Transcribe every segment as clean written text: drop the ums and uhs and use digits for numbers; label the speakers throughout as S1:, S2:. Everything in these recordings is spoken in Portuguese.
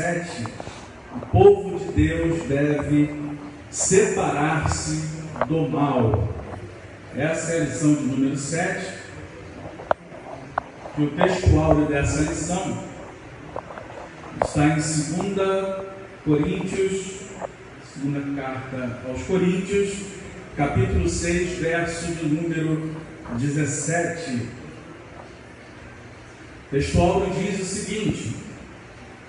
S1: 7, o povo de Deus deve separar-se do mal. Essa é a lição de número 7, que o textual dessa lição está em 2 Coríntios, segunda carta aos Coríntios, capítulo 6, verso de número 17. O textual diz o seguinte: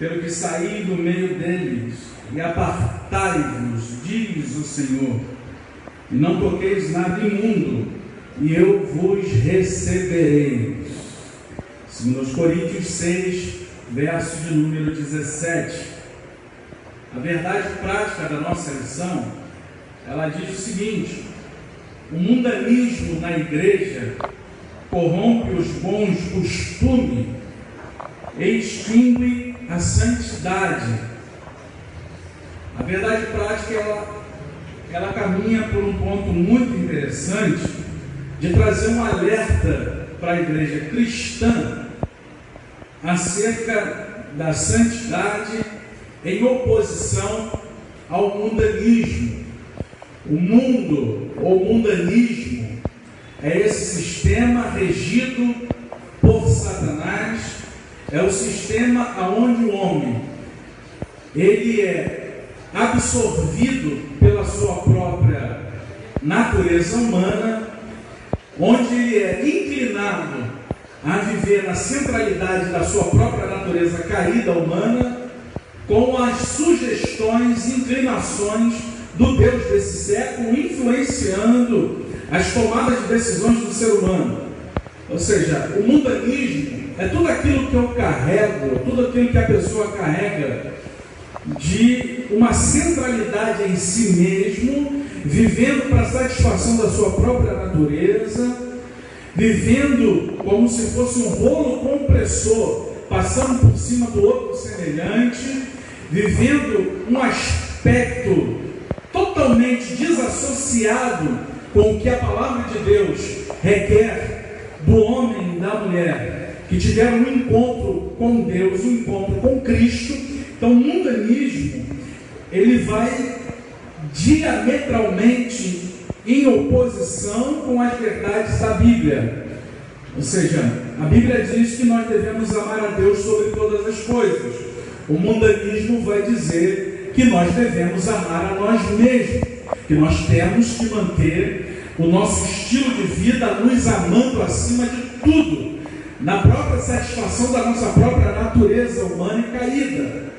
S1: pelo que saí do meio deles e apartai-vos, diz o Senhor, e não toqueis nada imundo, e eu vos receberei. 2 Coríntios 6, verso de número 17. A verdade prática da nossa lição, ela diz o seguinte: o mundanismo na igreja corrompe os bons costumes e extingue a santidade. A verdade prática, ela caminha por um ponto muito interessante de trazer um alerta para a igreja cristã acerca da santidade em oposição ao mundanismo. O mundo, ou mundanismo, é esse sistema regido por Satanás, é o sistema onde o homem ele é absorvido pela sua própria natureza humana, onde ele é inclinado a viver na centralidade da sua própria natureza caída humana, com as sugestões e inclinações do Deus desse século influenciando as tomadas de decisões do ser humano. Ou seja, o mundanismo é tudo aquilo que eu carrego, tudo aquilo que a pessoa carrega de uma centralidade em si mesmo, vivendo para a satisfação da sua própria natureza, vivendo como se fosse um rolo compressor, passando por cima do outro semelhante, vivendo um aspecto totalmente desassociado com o que a palavra de Deus requer do homem e da mulher, que tiveram um encontro com Deus, um encontro com Cristo. Então o mundanismo, ele vai diametralmente em oposição com as verdades da Bíblia. Ou seja, a Bíblia diz que nós devemos amar a Deus sobre todas as coisas. O mundanismo vai dizer que nós devemos amar a nós mesmos, que nós temos que manter o nosso estilo de vida nos amando acima de tudo, na própria satisfação da nossa própria natureza humana e caída.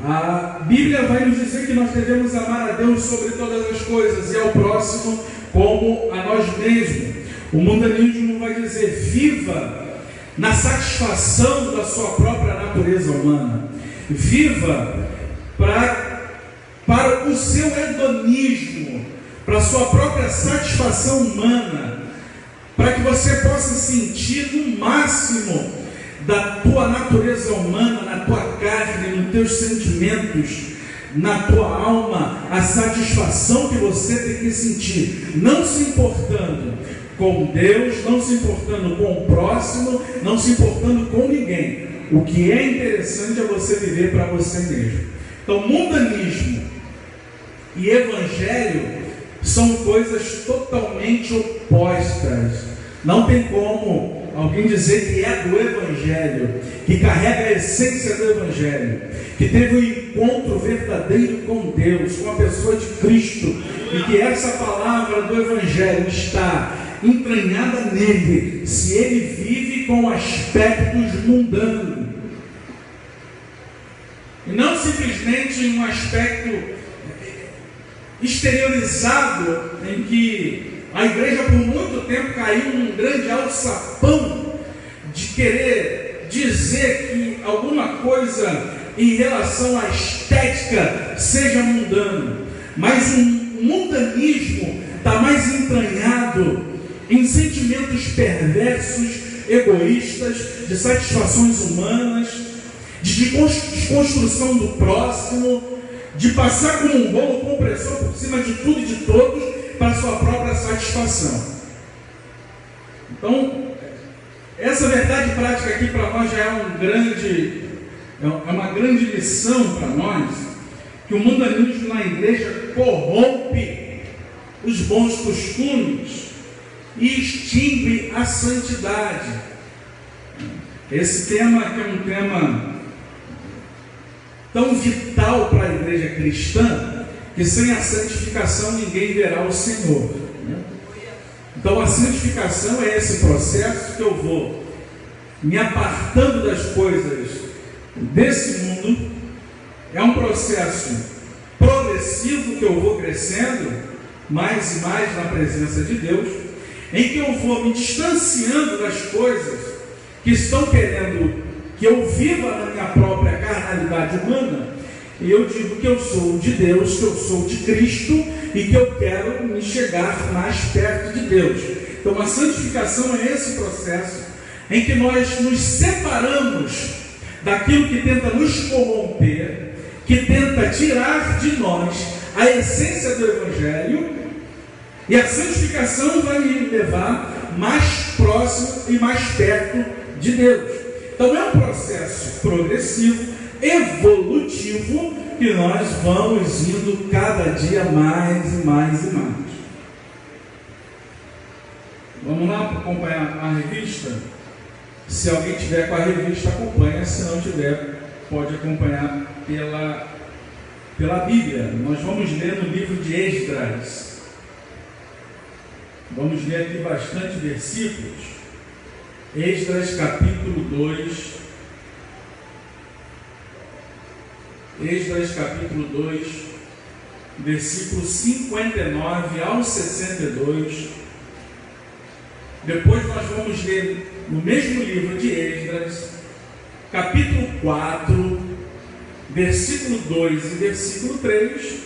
S1: A Bíblia vai nos dizer que nós devemos amar a Deus sobre todas as coisas e ao próximo como a nós mesmos. O mundanismo vai dizer: viva na satisfação da sua própria natureza humana, viva para o seu hedonismo, para a sua própria satisfação humana, para que você possa sentir no máximo da tua natureza humana, na tua carne, nos teus sentimentos, na tua alma, a satisfação que você tem que sentir, não se importando com Deus, não se importando com o próximo, não se importando com ninguém. O que é interessante é você viver para você mesmo. Então, mundanismo e evangelho são coisas totalmente opostas. Não tem como alguém dizer que é do evangelho, que carrega a essência do evangelho, que teve um encontro verdadeiro com Deus, com a pessoa de Cristo, e que essa palavra do evangelho está entranhada nele, se ele vive com aspectos mundanos, e não simplesmente em um aspecto exteriorizado, em que a igreja por muito tempo caiu num grande alçapão de querer dizer que alguma coisa em relação à estética seja mundano, mas o mundanismo está mais entranhado em sentimentos perversos, egoístas, de satisfações humanas, de desconstrução do próximo, de passar como um rolo compressor por cima de tudo e de todos para a sua própria satisfação. Então, essa verdade prática aqui para nós já é um grande é uma grande lição para nós, que o mundanismo na igreja corrompe os bons costumes e extingue a santidade. Esse tema, que é um tema tão vital para a igreja cristã, que sem a santificação ninguém verá o Senhor. Então a santificação é esse processo que eu vou me apartando das coisas desse mundo. É um processo progressivo que eu vou crescendo mais e mais na presença de Deus, em que eu vou me distanciando das coisas que estão querendo que eu viva na minha própria carnalidade humana, e eu digo que eu sou de Deus, que eu sou de Cristo e que eu quero me chegar mais perto de Deus. Então a santificação é esse processo em que nós nos separamos daquilo que tenta nos corromper, que tenta tirar de nós a essência do Evangelho, e a santificação vai me levar mais próximo e mais perto de Deus. Então é um processo progressivo, evolutivo, que nós vamos indo cada dia mais e mais e mais. Vamos lá para acompanhar a revista? Se alguém tiver com a revista, acompanha. Se não tiver, pode acompanhar pela Bíblia. Nós vamos ler no livro de Esdras. Vamos ler aqui bastante versículos. Esdras capítulo 2. Esdras capítulo 2, versículo 59 ao 62. Depois nós vamos ler no mesmo livro de Esdras, capítulo 4, versículo 2 e versículo 3.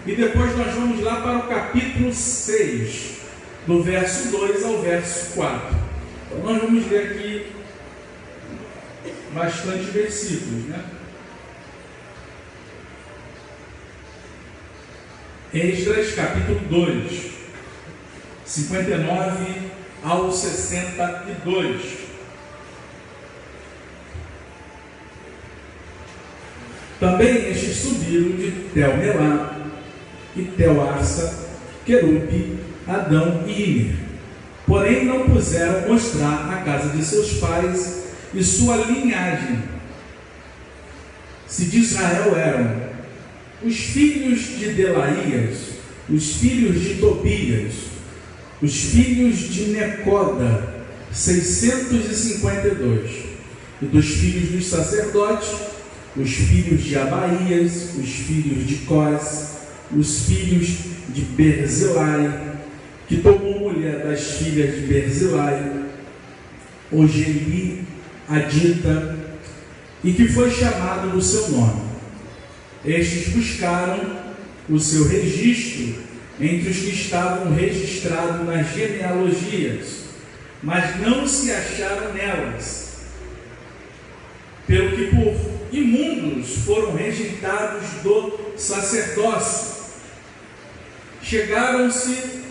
S1: E depois nós vamos lá para o capítulo 6, do verso 2 ao verso 4. Então nós vamos ler aqui bastante versículos, né? Esdras capítulo 2, 59 ao 62. Também estes subiram de Tel-Melá e Tel-Arsa, Querube, Adão e Imer. Porém não puseram mostrar a casa de seus pais e sua linhagem. Se de Israel eram os filhos de Delaías, os filhos de Tobias, os filhos de Necoda, 652, e dos filhos dos sacerdotes, os filhos de Abaías, os filhos de Cós, os filhos de Berzilai, que tomou mulher das filhas de Berzilai, Ogeli, Adita, e que foi chamado do seu nome. Estes buscaram o seu registro entre os que estavam registrados nas genealogias, mas não se acharam nelas, pelo que por imundos foram rejeitados do sacerdócio. Chegaram-se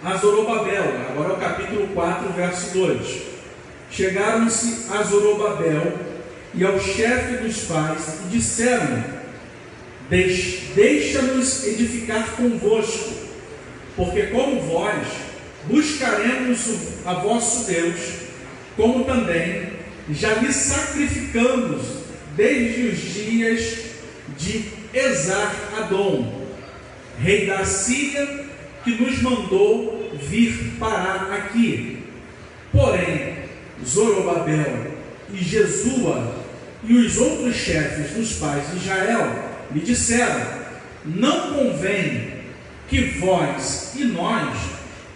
S1: a Zorobabel, agora é o capítulo 4, verso 2. Chegaram-se a Zorobabel e ao chefe dos pais e disseram: deixa-nos edificar convosco, porque como vós buscaremos a vosso Deus, como também já lhe sacrificamos desde os dias de Esar-Adom, rei da Síria, que nos mandou vir parar aqui. Porém, Zorobabel e Jesua e os outros chefes dos pais de Israel lhe disseram: não convém que vós e nós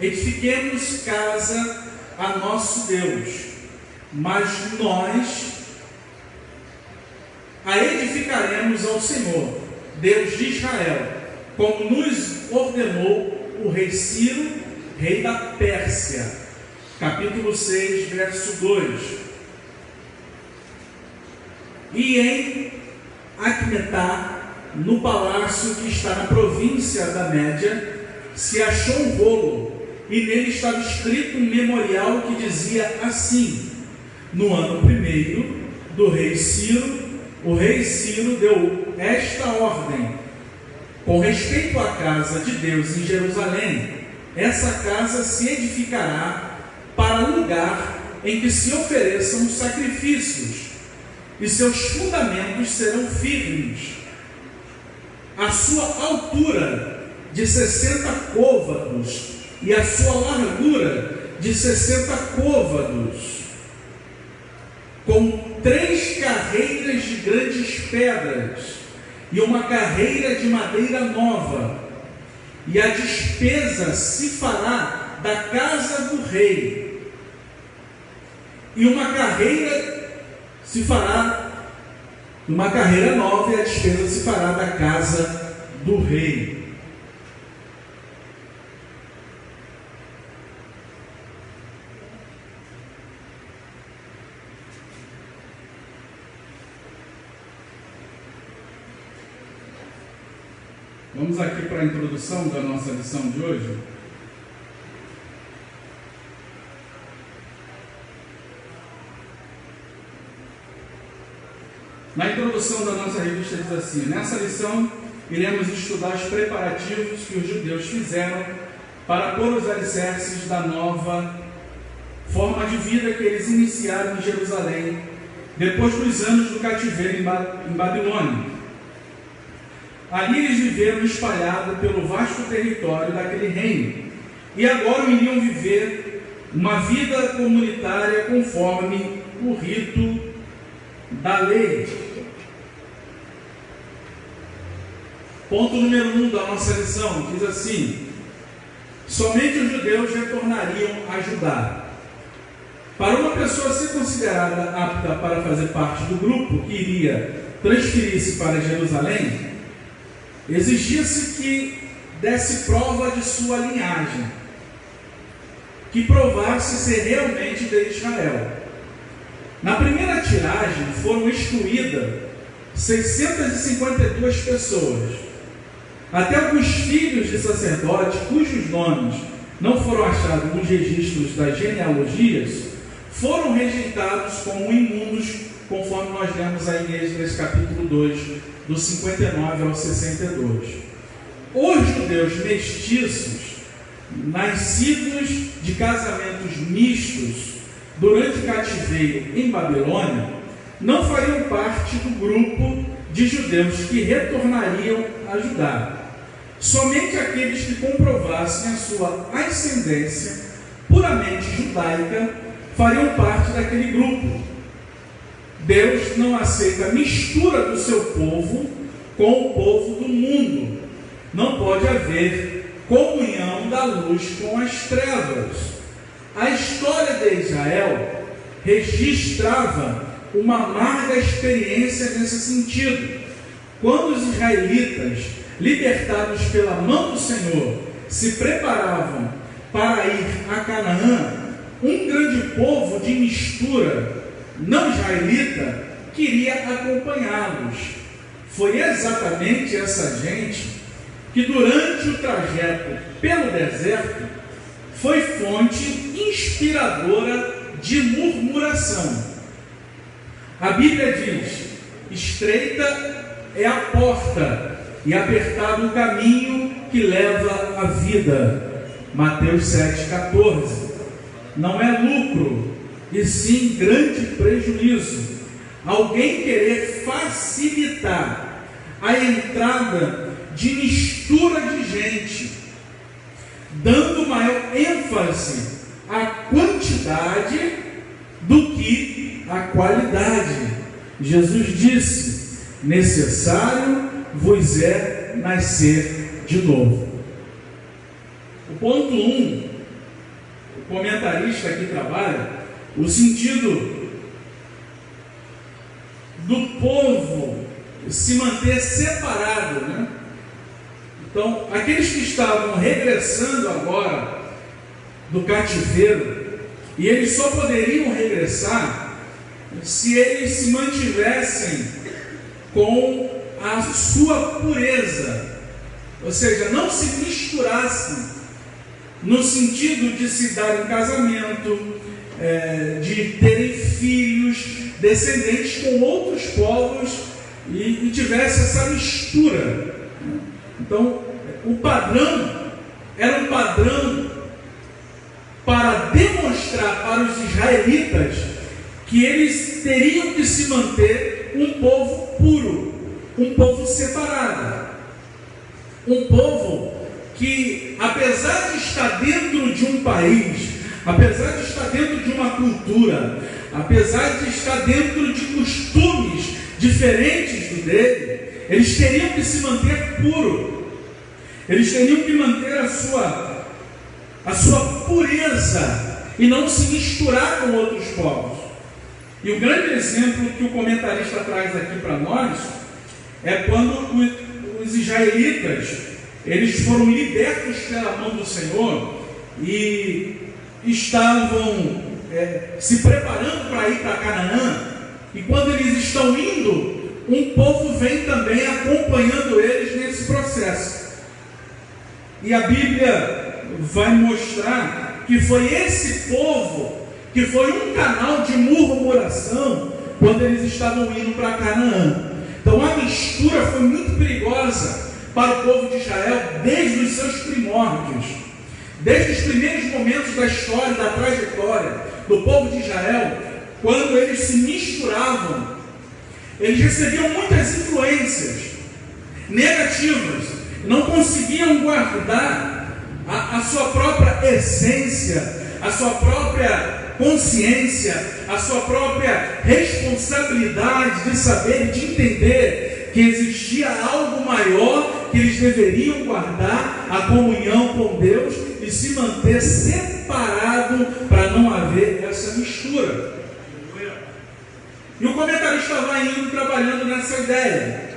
S1: edifiquemos casa a nosso Deus, mas nós a edificaremos ao Senhor, Deus de Israel, como nos ordenou o rei Ciro, rei da Pérsia. Capítulo 6, verso 2. E em Acmetá, no palácio que está na província da Média, se achou um rolo, e nele estava escrito um memorial que dizia assim: no ano 1º do rei Ciro, o rei Ciro deu esta ordem: com respeito à casa de Deus em Jerusalém, essa casa se edificará para lugar em que se ofereçam os sacrifícios, e seus fundamentos serão firmes. A sua altura de 60 côvados e a sua largura de 60 côvados, com 3 carreiras de grandes pedras e uma carreira de madeira nova, e a despesa se fará da casa do rei, e uma carreira se fará, uma carreira nova, e a despesa se fará da casa do rei. Vamos aqui para a introdução da nossa lição de hoje. Na introdução da nossa revista diz assim: nessa lição iremos estudar os preparativos que os judeus fizeram para pôr os alicerces da nova forma de vida que eles iniciaram em Jerusalém, depois dos anos do cativeiro em Babilônia. Ali eles viveram espalhados pelo vasto território daquele reino, e agora iriam viver uma vida comunitária conforme o rito da lei. Ponto número 1 da nossa lição diz assim: somente os judeus retornariam a Judá. Para uma pessoa ser considerada apta para fazer parte do grupo que iria transferir-se para Jerusalém, exigia-se que desse prova de sua linhagem, que provasse ser realmente de Israel. Na primeira tiragem foram excluídas 652 pessoas. Até alguns filhos de sacerdote, cujos nomes não foram achados nos registros das genealogias, foram rejeitados como imundos, conforme nós lemos aí em Esdras capítulo 2, do 59 ao 62. Os judeus mestiços, nascidos de casamentos mistos durante o cativeiro em Babilônia, não fariam parte do grupo de judeus que retornariam a Judá. Somente aqueles que comprovassem a sua ascendência puramente judaica fariam parte daquele grupo. Deus não aceita a mistura do seu povo com o povo do mundo. Não pode haver comunhão da luz com as trevas. A história de Israel registrava uma amarga experiência nesse sentido. Quando os israelitas, libertados pela mão do Senhor, se preparavam para ir a Canaã, um grande povo de mistura não israelita queria acompanhá-los. Foi exatamente essa gente que durante o trajeto pelo deserto foi fonte inspiradora de murmuração. A Bíblia diz: estreita é a porta e apertado o caminho que leva à vida. Mateus 7,14. Não é lucro, e sim grande prejuízo alguém querer facilitar a entrada de mistura de gente, dando maior ênfase à quantidade do que à qualidade. Jesus disse: necessário vos é nascer de novo. O ponto 1, o comentarista aqui trabalha o sentido do povo se manter separado, né? Então, aqueles que estavam regressando agora do cativeiro, e eles só poderiam regressar se eles se mantivessem com a sua pureza, ou seja, não se misturassem no sentido de se dar em casamento de terem filhos, descendentes com outros povos e tivesse essa mistura. Então, o padrão era um padrão para demonstrar para os israelitas que eles teriam que se manter um povo puro, um povo separado, um povo que, apesar de estar dentro de um país, apesar de estar dentro de uma cultura, apesar de estar dentro de costumes diferentes do dele, eles teriam que se manter puro, eles teriam que manter a sua pureza e não se misturar com outros povos. E o grande exemplo que o comentarista traz aqui para nós é quando os israelitas, eles foram libertos pela mão do Senhor e estavam se preparando para ir para Canaã, e quando eles estão indo, um povo vem também acompanhando eles nesse processo. E a Bíblia vai mostrar que foi esse povo que foi um canal de murmuração quando eles estavam indo para Canaã. Então a mistura foi muito perigosa para o povo de Israel desde os seus primórdios, desde os primeiros momentos da história, da trajetória do povo de Israel. Quando eles se misturavam, eles recebiam muitas influências negativas, não conseguiam guardar a sua própria essência, a sua própria consciência, a sua própria responsabilidade de saber e de entender que existia algo maior, que eles deveriam guardar a comunhão com Deus e se manter separado para não haver essa mistura. E o comentarista vai indo trabalhando nessa ideia,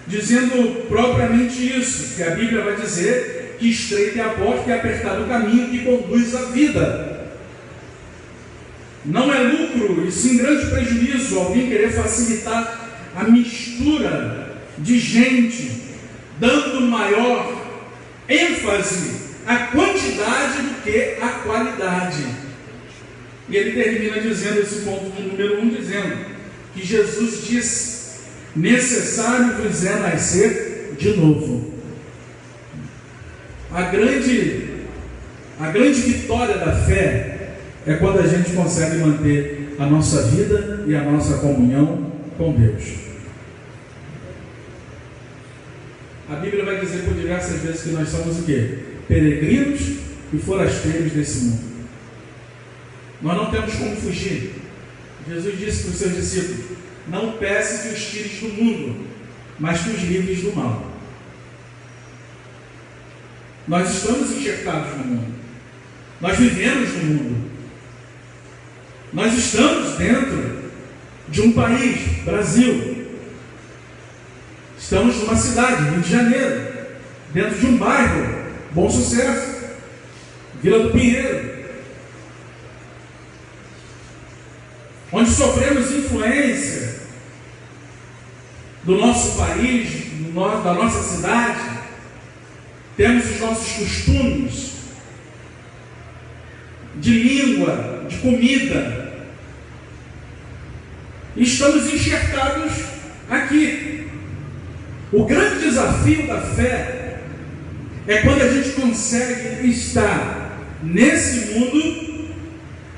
S1: dizendo propriamente isso, que a Bíblia vai dizer que estreita é a porta e apertado o caminho que conduz à vida. Não é lucro e sim grande prejuízo alguém querer facilitar a mistura de gente, dando maior ênfase à quantidade do que à qualidade. E ele termina dizendo esse ponto de número 1, dizendo que Jesus disse: necessário vos é nascer de novo. A grande vitória da fé é quando a gente consegue manter a nossa vida e a nossa comunhão com Deus. A Bíblia vai dizer por diversas vezes que nós somos o quê? Peregrinos e forasteiros desse mundo. Nós não temos como fugir. Jesus disse para os seus discípulos: não peço que os tires do mundo, mas que os livres do mal. Nós estamos enxertados no mundo, nós vivemos no mundo, nós estamos dentro de um país, Brasil, estamos numa cidade, Rio de Janeiro, dentro de um bairro, Bom Sucesso, Vila do Pinheiro, onde sofremos influência do nosso país, da nossa cidade, temos os nossos costumes de língua, de comida, e estamos enxertados aqui. O grande desafio da fé é quando a gente consegue estar nesse mundo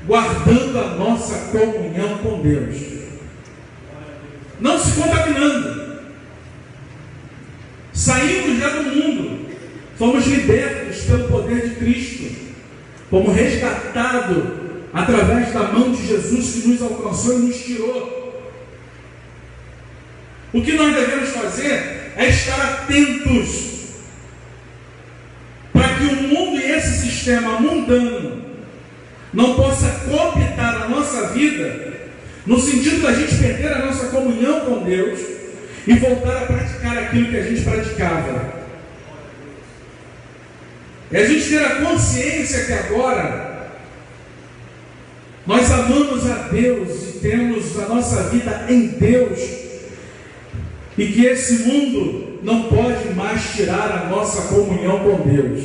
S1: guardando a nossa comunhão com Deus, não se contaminando, saindo já do mundo. Fomos libertos pelo poder de Cristo, fomos resgatados através da mão de Jesus que nos alcançou e nos tirou. O que nós devemos fazer é estar atentos para que o mundo e esse sistema mundano não possa cooptar a nossa vida, no sentido da gente perder a nossa comunhão com Deus e voltar a praticar aquilo que a gente praticava. É a gente ter a consciência que agora nós amamos a Deus e temos a nossa vida em Deus, e que esse mundo não pode mais tirar a nossa comunhão com Deus.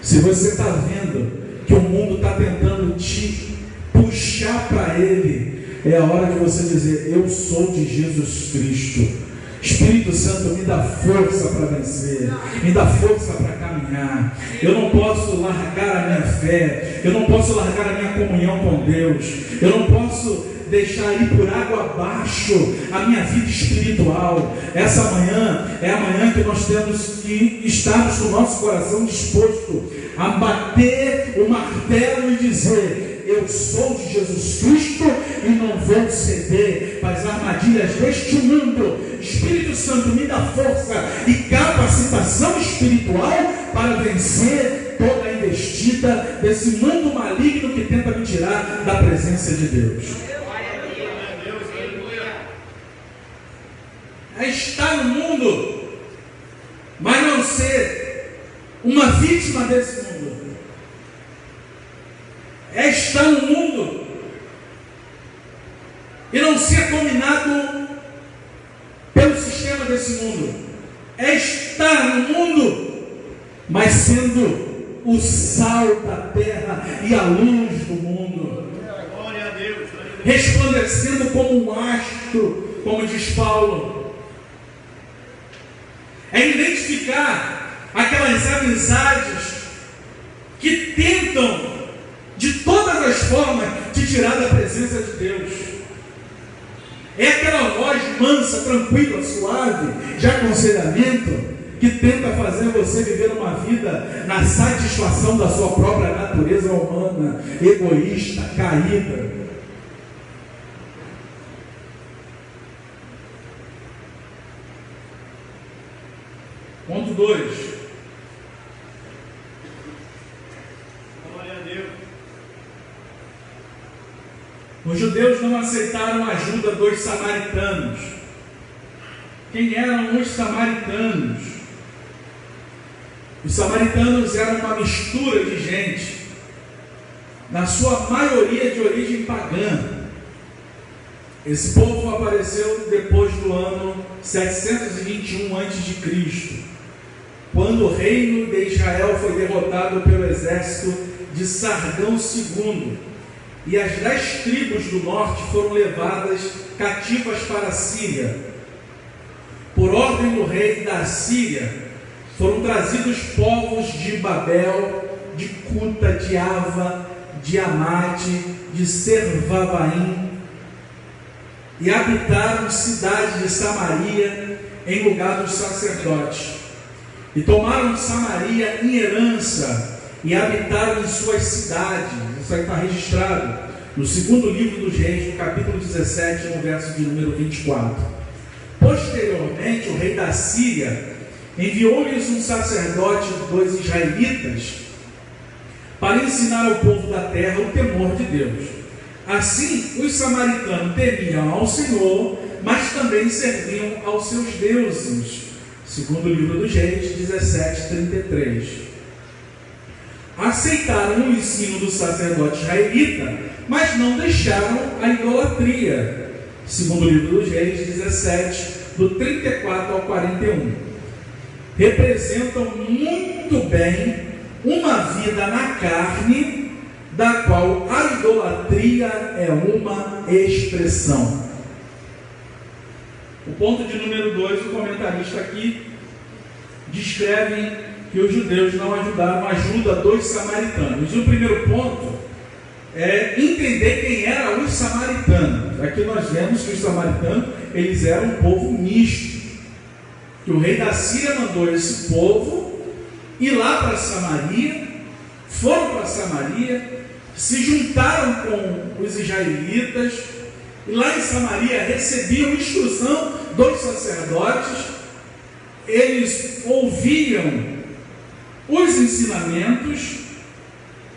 S1: Se você está vendo que o mundo está tentando te puxar deixar para Ele, é a hora de você dizer: eu sou de Jesus Cristo. Espírito Santo, me dá força para vencer, me dá força para caminhar. Eu não posso largar a minha fé, eu não posso largar a minha comunhão com Deus, eu não posso deixar ir por água abaixo a minha vida espiritual. Essa manhã é a manhã que nós temos que estarmos com o nosso coração disposto a bater o martelo e dizer: eu sou de Jesus Cristo e não vou ceder para as armadilhas deste mundo. Espírito Santo, me dá força e capacitação espiritual para vencer toda a investida desse mundo maligno que tenta me tirar da presença de Deus. É estar no mundo, mas não ser uma vítima desse mundo. É estar no mundo e não ser dominado pelo sistema desse mundo. É estar no mundo, mas sendo o sal da terra e a luz do mundo. Glória a Deus. Resplandecendo como um astro, como diz Paulo. É identificar aquelas amizades que tentam de todas as formas te tirar da presença de Deus. É aquela voz mansa, tranquila, suave, de aconselhamento, que tenta fazer você viver uma vida na satisfação da sua própria natureza humana, egoísta, caída. Ponto 2. Glória a Deus. Os judeus não aceitaram a ajuda dos samaritanos. Quem eram os samaritanos? Os samaritanos eram uma mistura de gente, na sua maioria de origem pagã. Esse povo apareceu depois do ano 721 a.C., quando o reino de Israel foi derrotado pelo exército de Sargão II, e as 10 tribos do norte foram levadas cativas para a Síria. Por ordem do rei da Síria, foram trazidos povos de Babel, de Cuta, de Ava, de Amate, de Servavaim, e habitaram cidade de Samaria em lugar dos sacerdotes. E tomaram Samaria em herança e habitaram em suas cidades. Isso aí está registrado no segundo livro dos Reis, no capítulo 17, no verso de número 24. Posteriormente, o rei da Síria enviou-lhes um sacerdote dos israelitas para ensinar ao povo da terra o temor de Deus. Assim, os samaritanos temiam ao Senhor, mas também serviam aos seus deuses. Segundo o livro dos Reis, 17:33. Aceitaram o ensino do sacerdote israelita, mas não deixaram a idolatria. Segundo o livro dos Reis, 17, do 34 ao 41. Representam muito bem uma vida na carne, da qual a idolatria é uma expressão. O ponto de número 2, o comentarista aqui descreve que os judeus não ajudaram a ajuda dos samaritanos. E o primeiro ponto é entender quem eram os samaritanos. Aqui nós vemos que os samaritanos, eles eram um povo misto. Que o rei da Síria mandou esse povo ir lá para Samaria, foram para Samaria, se juntaram com os israelitas, e lá em Samaria recebiam instrução dos sacerdotes, eles ouviam os ensinamentos,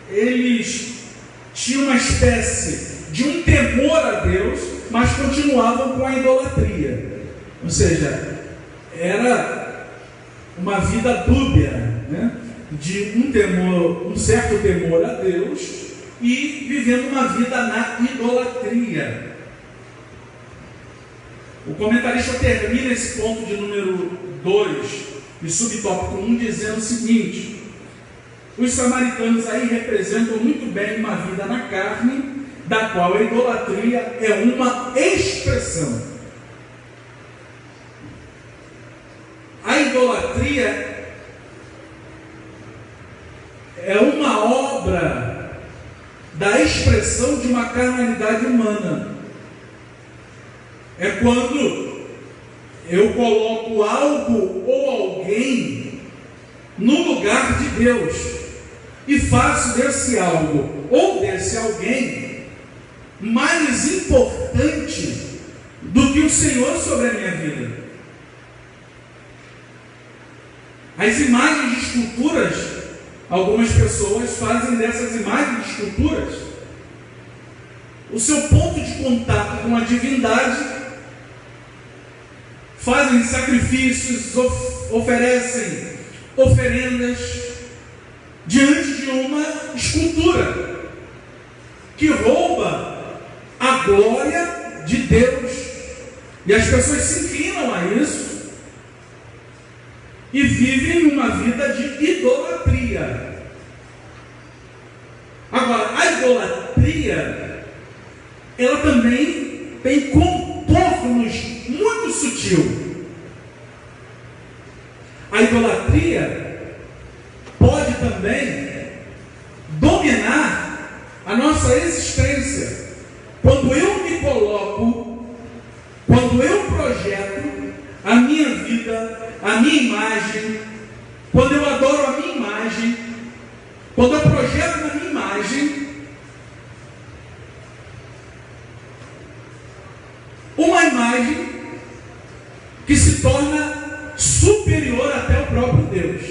S1: eles tinham uma espécie de um temor a Deus, mas continuavam com a idolatria. Ou seja, era uma vida dúbia, né? De um temor, um certo temor a Deus, e vivendo uma vida na idolatria. O comentarista termina esse ponto de número 2 e subtópico 1 dizendo o seguinte: os samaritanos aí representam muito bem uma vida na carne, da qual a idolatria é uma expressão. A idolatria é uma obra da expressão de uma carnalidade humana. É quando eu coloco algo ou alguém no lugar de Deus e faço desse algo ou desse alguém mais importante do que o Senhor sobre a minha vida. As imagens de esculturas, algumas pessoas fazem dessas imagens de esculturas o seu ponto de contato com a divindade, fazem sacrifícios, oferecem oferendas diante de uma escultura que rouba a glória de Deus, e as pessoas se inclinam a isso e vivem uma vida de idolatria. Agora, a idolatria, ela também tem contornos muito sutil. A idolatria pode também dominar a nossa existência. Quando eu me coloco, quando eu projeto a minha vida, a minha imagem, quando eu adoro a minha imagem, quando eu projeto na minha imagem uma imagem que se torna superior até o próprio Deus.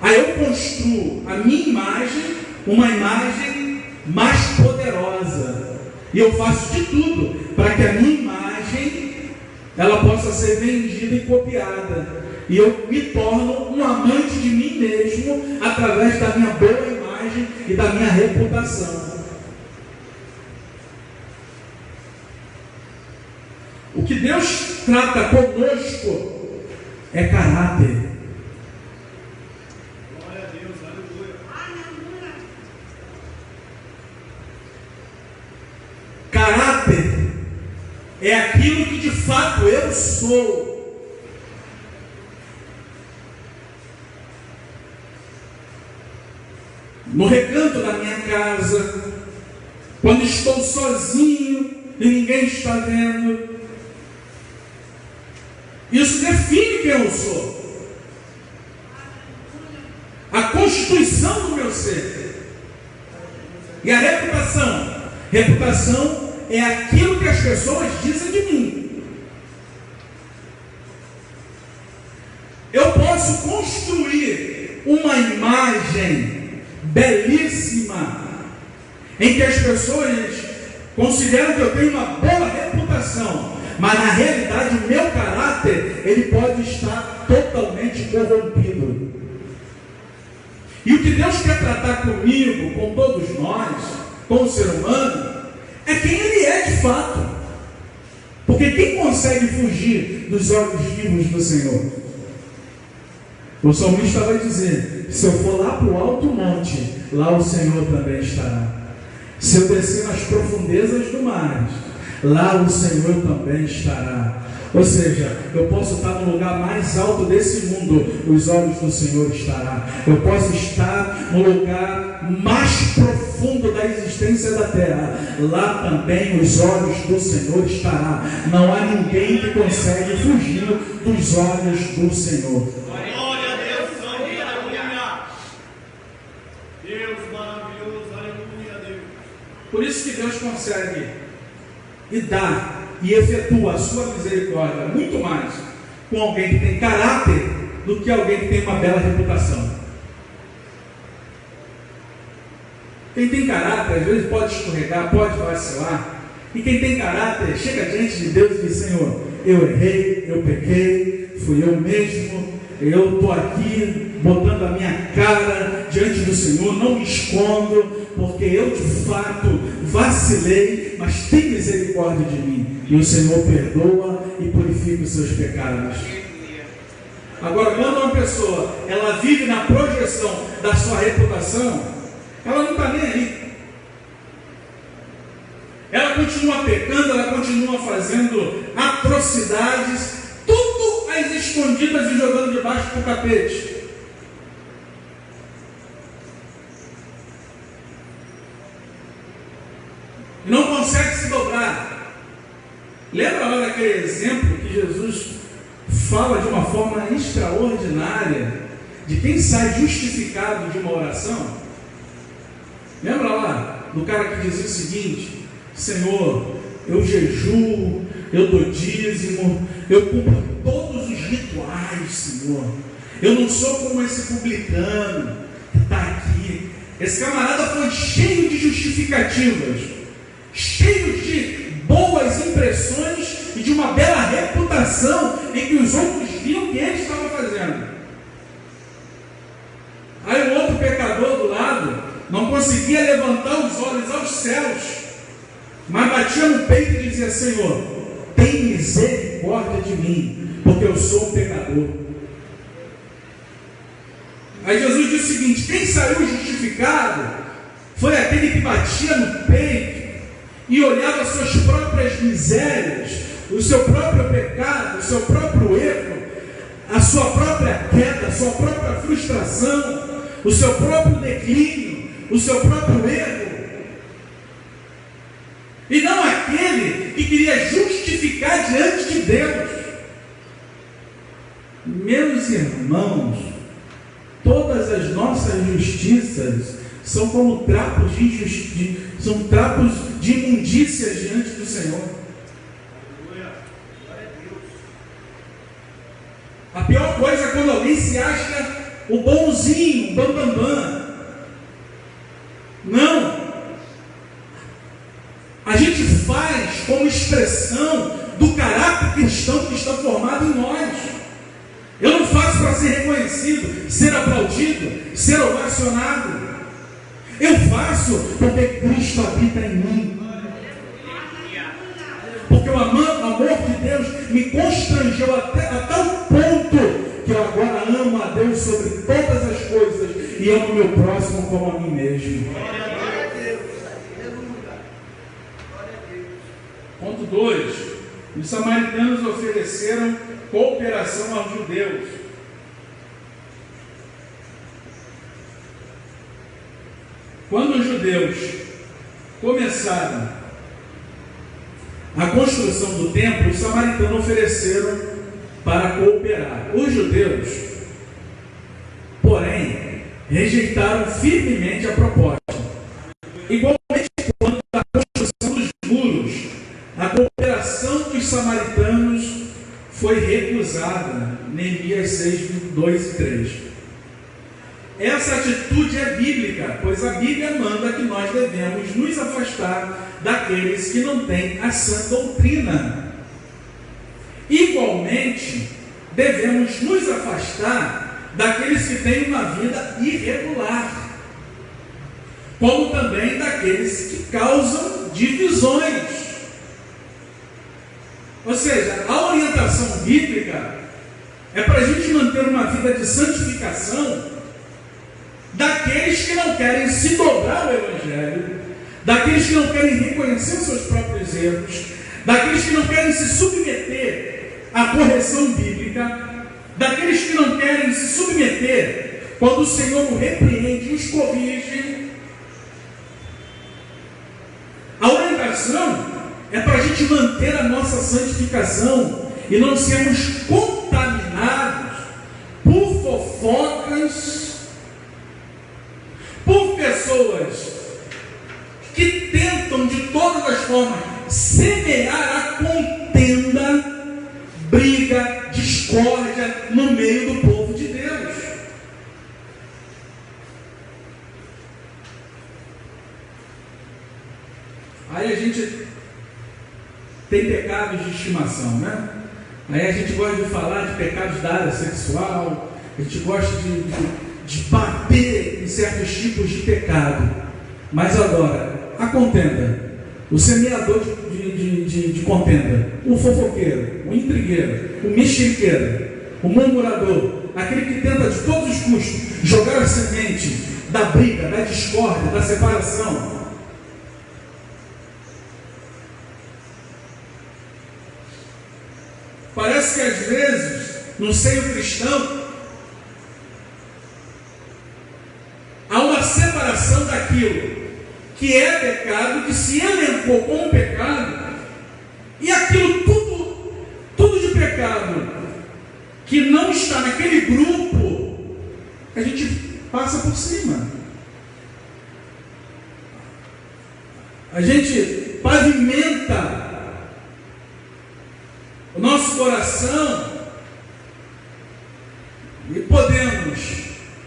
S1: Aí eu construo a minha imagem, uma imagem mais poderosa, e eu faço de tudo para que a minha imagem ela possa ser vendida e copiada, e eu me torno um amante de mim mesmo através da minha boa imagem e da minha reputação. O que Deus trata conosco é caráter.
S2: Glória a Deus, aleluia.
S1: Caráter é aquilo que de fato eu sou. No recanto da minha casa, quando estou sozinho e ninguém está vendo, isso define quem eu sou. A constituição do meu ser. E a reputação? Reputação é aquilo que as pessoas dizem de mim. Eu posso construir uma imagem belíssima em que as pessoas consideram que eu tenho uma boa reputação, mas na realidade o meu caráter ele pode estar totalmente corrompido. E o que Deus quer tratar comigo, com todos nós, com o ser humano, é quem ele é de fato. Porque quem consegue fugir dos olhos vivos do Senhor? O salmista vai dizer: se eu for lá para o alto monte, lá o Senhor também estará. Se eu descer nas profundezas do mar, lá o Senhor também estará. Ou seja, eu posso estar no lugar mais alto desse mundo, os olhos do Senhor estarão. Eu posso estar no lugar mais profundo da existência da terra, lá também os olhos do Senhor estarão. Não há ninguém que consegue fugir dos olhos do Senhor.
S2: Glória a Deus, aleluia. Deus maravilhoso, aleluia, Deus.
S1: Por isso que Deus consegue e dá e efetua a sua misericórdia muito mais com alguém que tem caráter do que alguém que tem uma bela reputação. Quem tem caráter às vezes pode escorregar, pode vacilar, e quem tem caráter chega diante de Deus e diz: Senhor, eu errei, eu pequei, fui eu mesmo, eu estou aqui botando a minha cara diante do Senhor, não me escondo, porque eu de fato vacilei, mas tem misericórdia de mim. E o Senhor perdoa e purifica os seus pecados. Agora, quando uma pessoa ela vive na projeção da sua reputação, ela não está nem aí. continua fazendo atrocidades, tudo às escondidas e jogando debaixo do tapete. E não consegue se dobrar. Lembra lá daquele exemplo que Jesus fala de uma forma extraordinária de quem sai justificado de uma oração? Lembra lá do cara que dizia o seguinte: Senhor, eu jejuo, eu dou dízimo, eu cumpro todos os rituais, Senhor. Eu não sou como esse publicano que está aqui. Esse camarada foi cheio de justificativas, cheio de boas impressões e de uma bela reputação em que os outros viam o que ele estava fazendo. Aí o outro pecador do lado não conseguia levantar os olhos aos céus, mas batia no peito e dizia: Senhor, tem misericórdia de mim, porque eu sou um pecador. Aí Jesus disse o seguinte: quem saiu justificado foi aquele que batia no peito e olhava as suas próprias misérias, o seu próprio pecado, o seu próprio erro, a sua própria queda, a sua própria frustração, o seu próprio declínio, o seu próprio erro. E não aquele que queria justificar diante de Deus. Meus irmãos, todas as nossas justiças são como trapos são trapos de imundícia diante do Senhor. A pior coisa é quando alguém se acha o bonzinho, o bambambam. Não. A gente faz como expressão do caráter cristão que está formado em nós. Eu não faço para ser reconhecido, ser aplaudido, ser ovacionado. Eu faço porque Cristo habita em mim. Porque o amor de Deus me constrangeu a tal ponto que eu agora amo a Deus sobre todas as coisas e amo meu próximo como a mim mesmo. Ponto 2. Os samaritanos ofereceram cooperação aos judeus. Quando os judeus começaram a construção do templo, os samaritanos ofereceram para cooperar. Os judeus, porém, rejeitaram firmemente a proposta. Igualmente, quando a construção dos muros, a cooperação dos samaritanos foi recusada. Neemias 6, 2 e 3. Essa atitude é bíblica, pois a Bíblia manda que nós devemos nos afastar daqueles que não têm a sã doutrina. Igualmente, devemos nos afastar daqueles que têm uma vida irregular, como também daqueles que causam divisões. Ou seja, a orientação bíblica é para a gente manter uma vida de santificação daqueles que não querem se dobrar ao Evangelho, daqueles que não querem reconhecer os seus próprios erros, daqueles que não querem se submeter à correção bíblica, daqueles que não querem se submeter quando o Senhor o repreende e os corrige. A orientação é para a gente manter a nossa santificação e não sermos contaminados por fofocas, por pessoas que tentam de todas as formas semear a contenda, briga, discórdia no meio do povo de Deus. Aí a gente tem pecados de estimação, né? Aí a gente gosta de falar de pecados da área sexual, a gente gosta de bater em certos tipos de pecado. Mas agora, a contenda, o semeador de contenda, o fofoqueiro, o intrigueiro, o mexeriqueiro, o murmurador, aquele que tenta de todos os custos jogar a semente da briga, da discórdia, da separação. Parece que às vezes, no seio cristão, há uma separação daquilo que é pecado, que se elencou como pecado, e aquilo tudo de pecado, que não está naquele grupo, a gente passa por cima. A gente pavimenta o nosso coração e podemos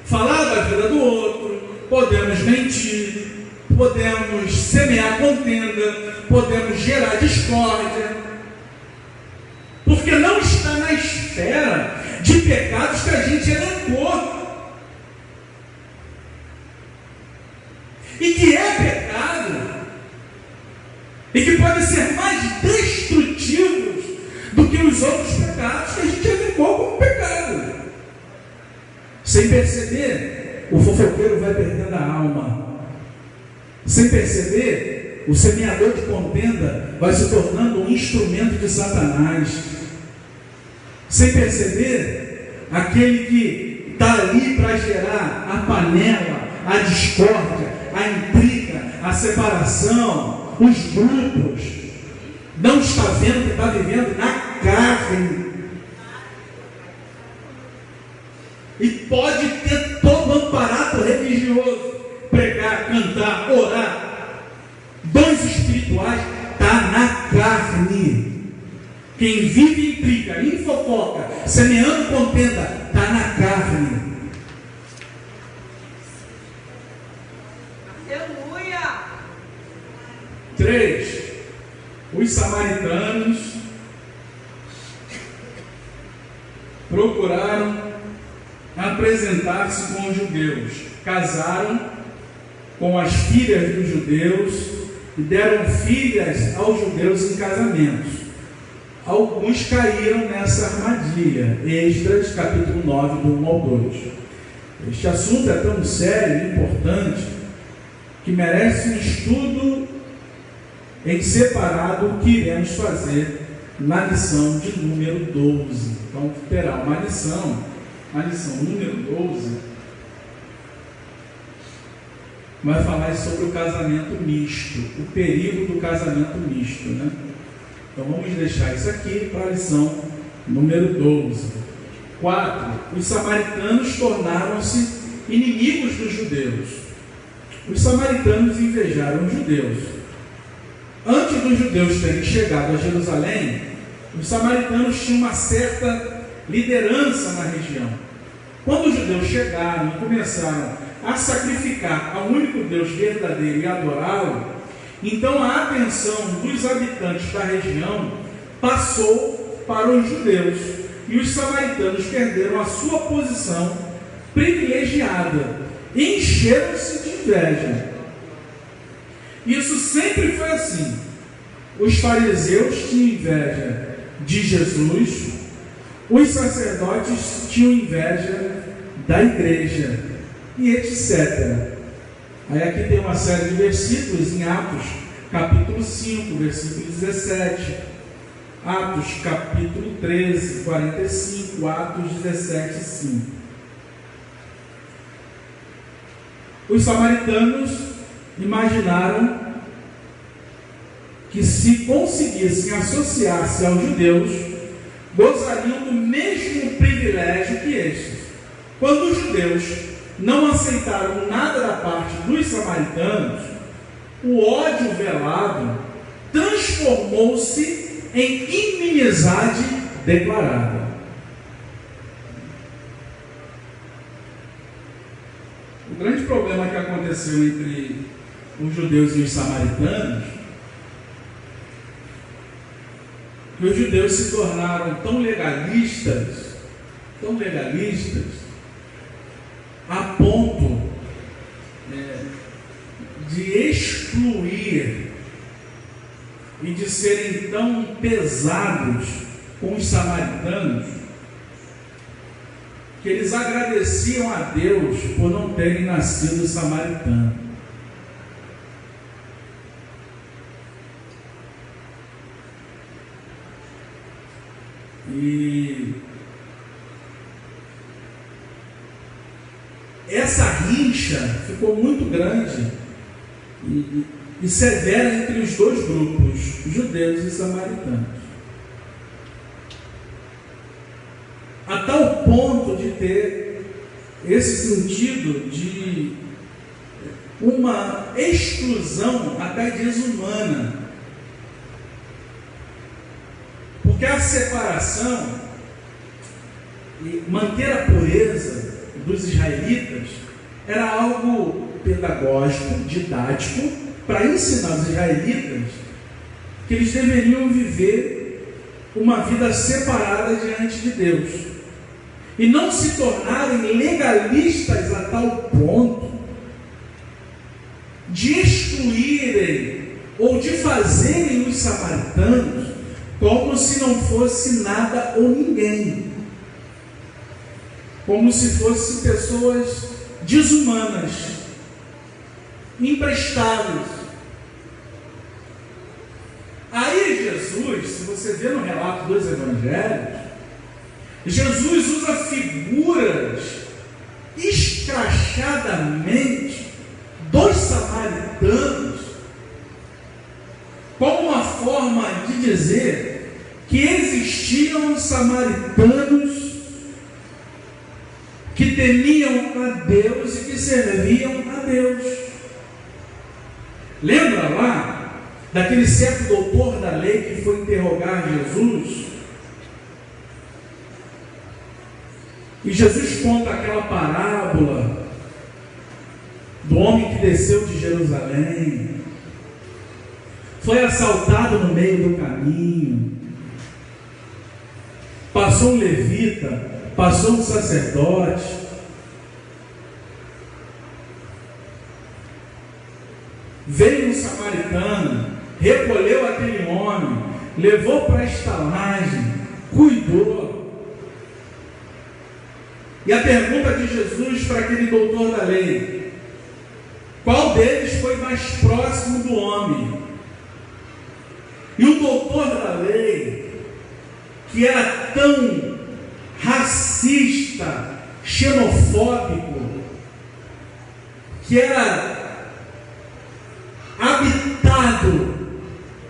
S1: falar da vida do outro, podemos mentir, podemos semear contenda, podemos gerar discórdia, porque não está na esfera de pecados que a gente elencou, e que é pecado, e que podem ser mais destrutivos do que os outros pecados que a gente elencou como pecado. Sem perceber, o fofoqueiro vai perdendo a alma. Sem perceber, o semeador de contenda vai se tornando um instrumento de Satanás. Sem perceber, aquele que está ali para gerar a panela, a discórdia, a intriga, a separação, os grupos, não está vendo que está vivendo na carne. E pode ter todo o aparato religioso, pregar, cantar, orar, dons espirituais, está na carne. Quem vive em briga, em fofoca, semeando contenda, está na carne.
S3: Aleluia!
S1: 3. Os samaritanos procuraram apresentar-se com os judeus, casaram com as filhas dos judeus e deram filhas aos judeus em casamentos. Alguns caíram nessa armadilha. Esdras, capítulo 9, do 1 ao 2. Este assunto é tão sério e importante que merece um estudo em separado que iremos fazer na lição de número 12. Então terá uma lição, a lição número 12 vai falar sobre o casamento misto, o perigo do casamento misto, né? Então vamos deixar isso aqui para a lição número 12. 4. Os samaritanos tornaram-se inimigos dos judeus. Os samaritanos invejaram os judeus. Antes dos judeus terem chegado a Jerusalém, os samaritanos tinham uma certa liderança na região. Quando os judeus chegaram e começaram a sacrificar ao único Deus verdadeiro e adorá-lo, então a atenção dos habitantes da região passou para os judeus, e os samaritanos perderam a sua posição privilegiada e encheram-se de inveja. Isso sempre foi assim. Os fariseus tinham inveja de Jesus, os sacerdotes tinham inveja da igreja, e etc. Aí aqui tem uma série de versículos em Atos, capítulo 5, versículo 17, Atos, capítulo 13, 45, Atos 17, 5. Os samaritanos imaginaram que, se conseguissem associar-se aos judeus, gozariam do mesmo privilégio que estes. Quando os judeus não aceitaram nada da parte dos samaritanos, o ódio velado transformou-se em inimizade declarada. O grande problema que aconteceu entre os judeus e os samaritanos, que os judeus se tornaram tão legalistas, a ponto de excluir e de serem tão pesados com os samaritanos, que eles agradeciam a Deus por não terem nascido samaritano. E essa rixa ficou muito grande e severa entre os dois grupos, judeus e samaritanos, a tal ponto de ter esse sentido de uma exclusão até desumana, porque a separação e manter a pureza dos israelitas era algo pedagógico, didático, para ensinar os israelitas que eles deveriam viver uma vida separada diante de Deus e não se tornarem legalistas a tal ponto de excluírem ou de fazerem os samaritanos como se não fosse nada ou ninguém, como se fossem pessoas desumanas, imprestáveis. Aí Jesus, se você vê no relato dos evangelhos, Jesus usa figuras escrachadamente dos samaritanos como uma forma de dizer que existiam samaritanos que temiam a Deus e que serviam a Deus. Lembra lá daquele certo doutor da lei que foi interrogar Jesus? E Jesus conta aquela parábola do homem que desceu de Jerusalém, foi assaltado no meio do caminho, passou um levita, passou um sacerdote, veio um samaritano, recolheu aquele homem, levou para a estalagem, cuidou. E a pergunta de Jesus para aquele doutor da lei: qual deles foi mais próximo do homem? E o doutor da lei, que era tão racista, xenofóbico, que era habitado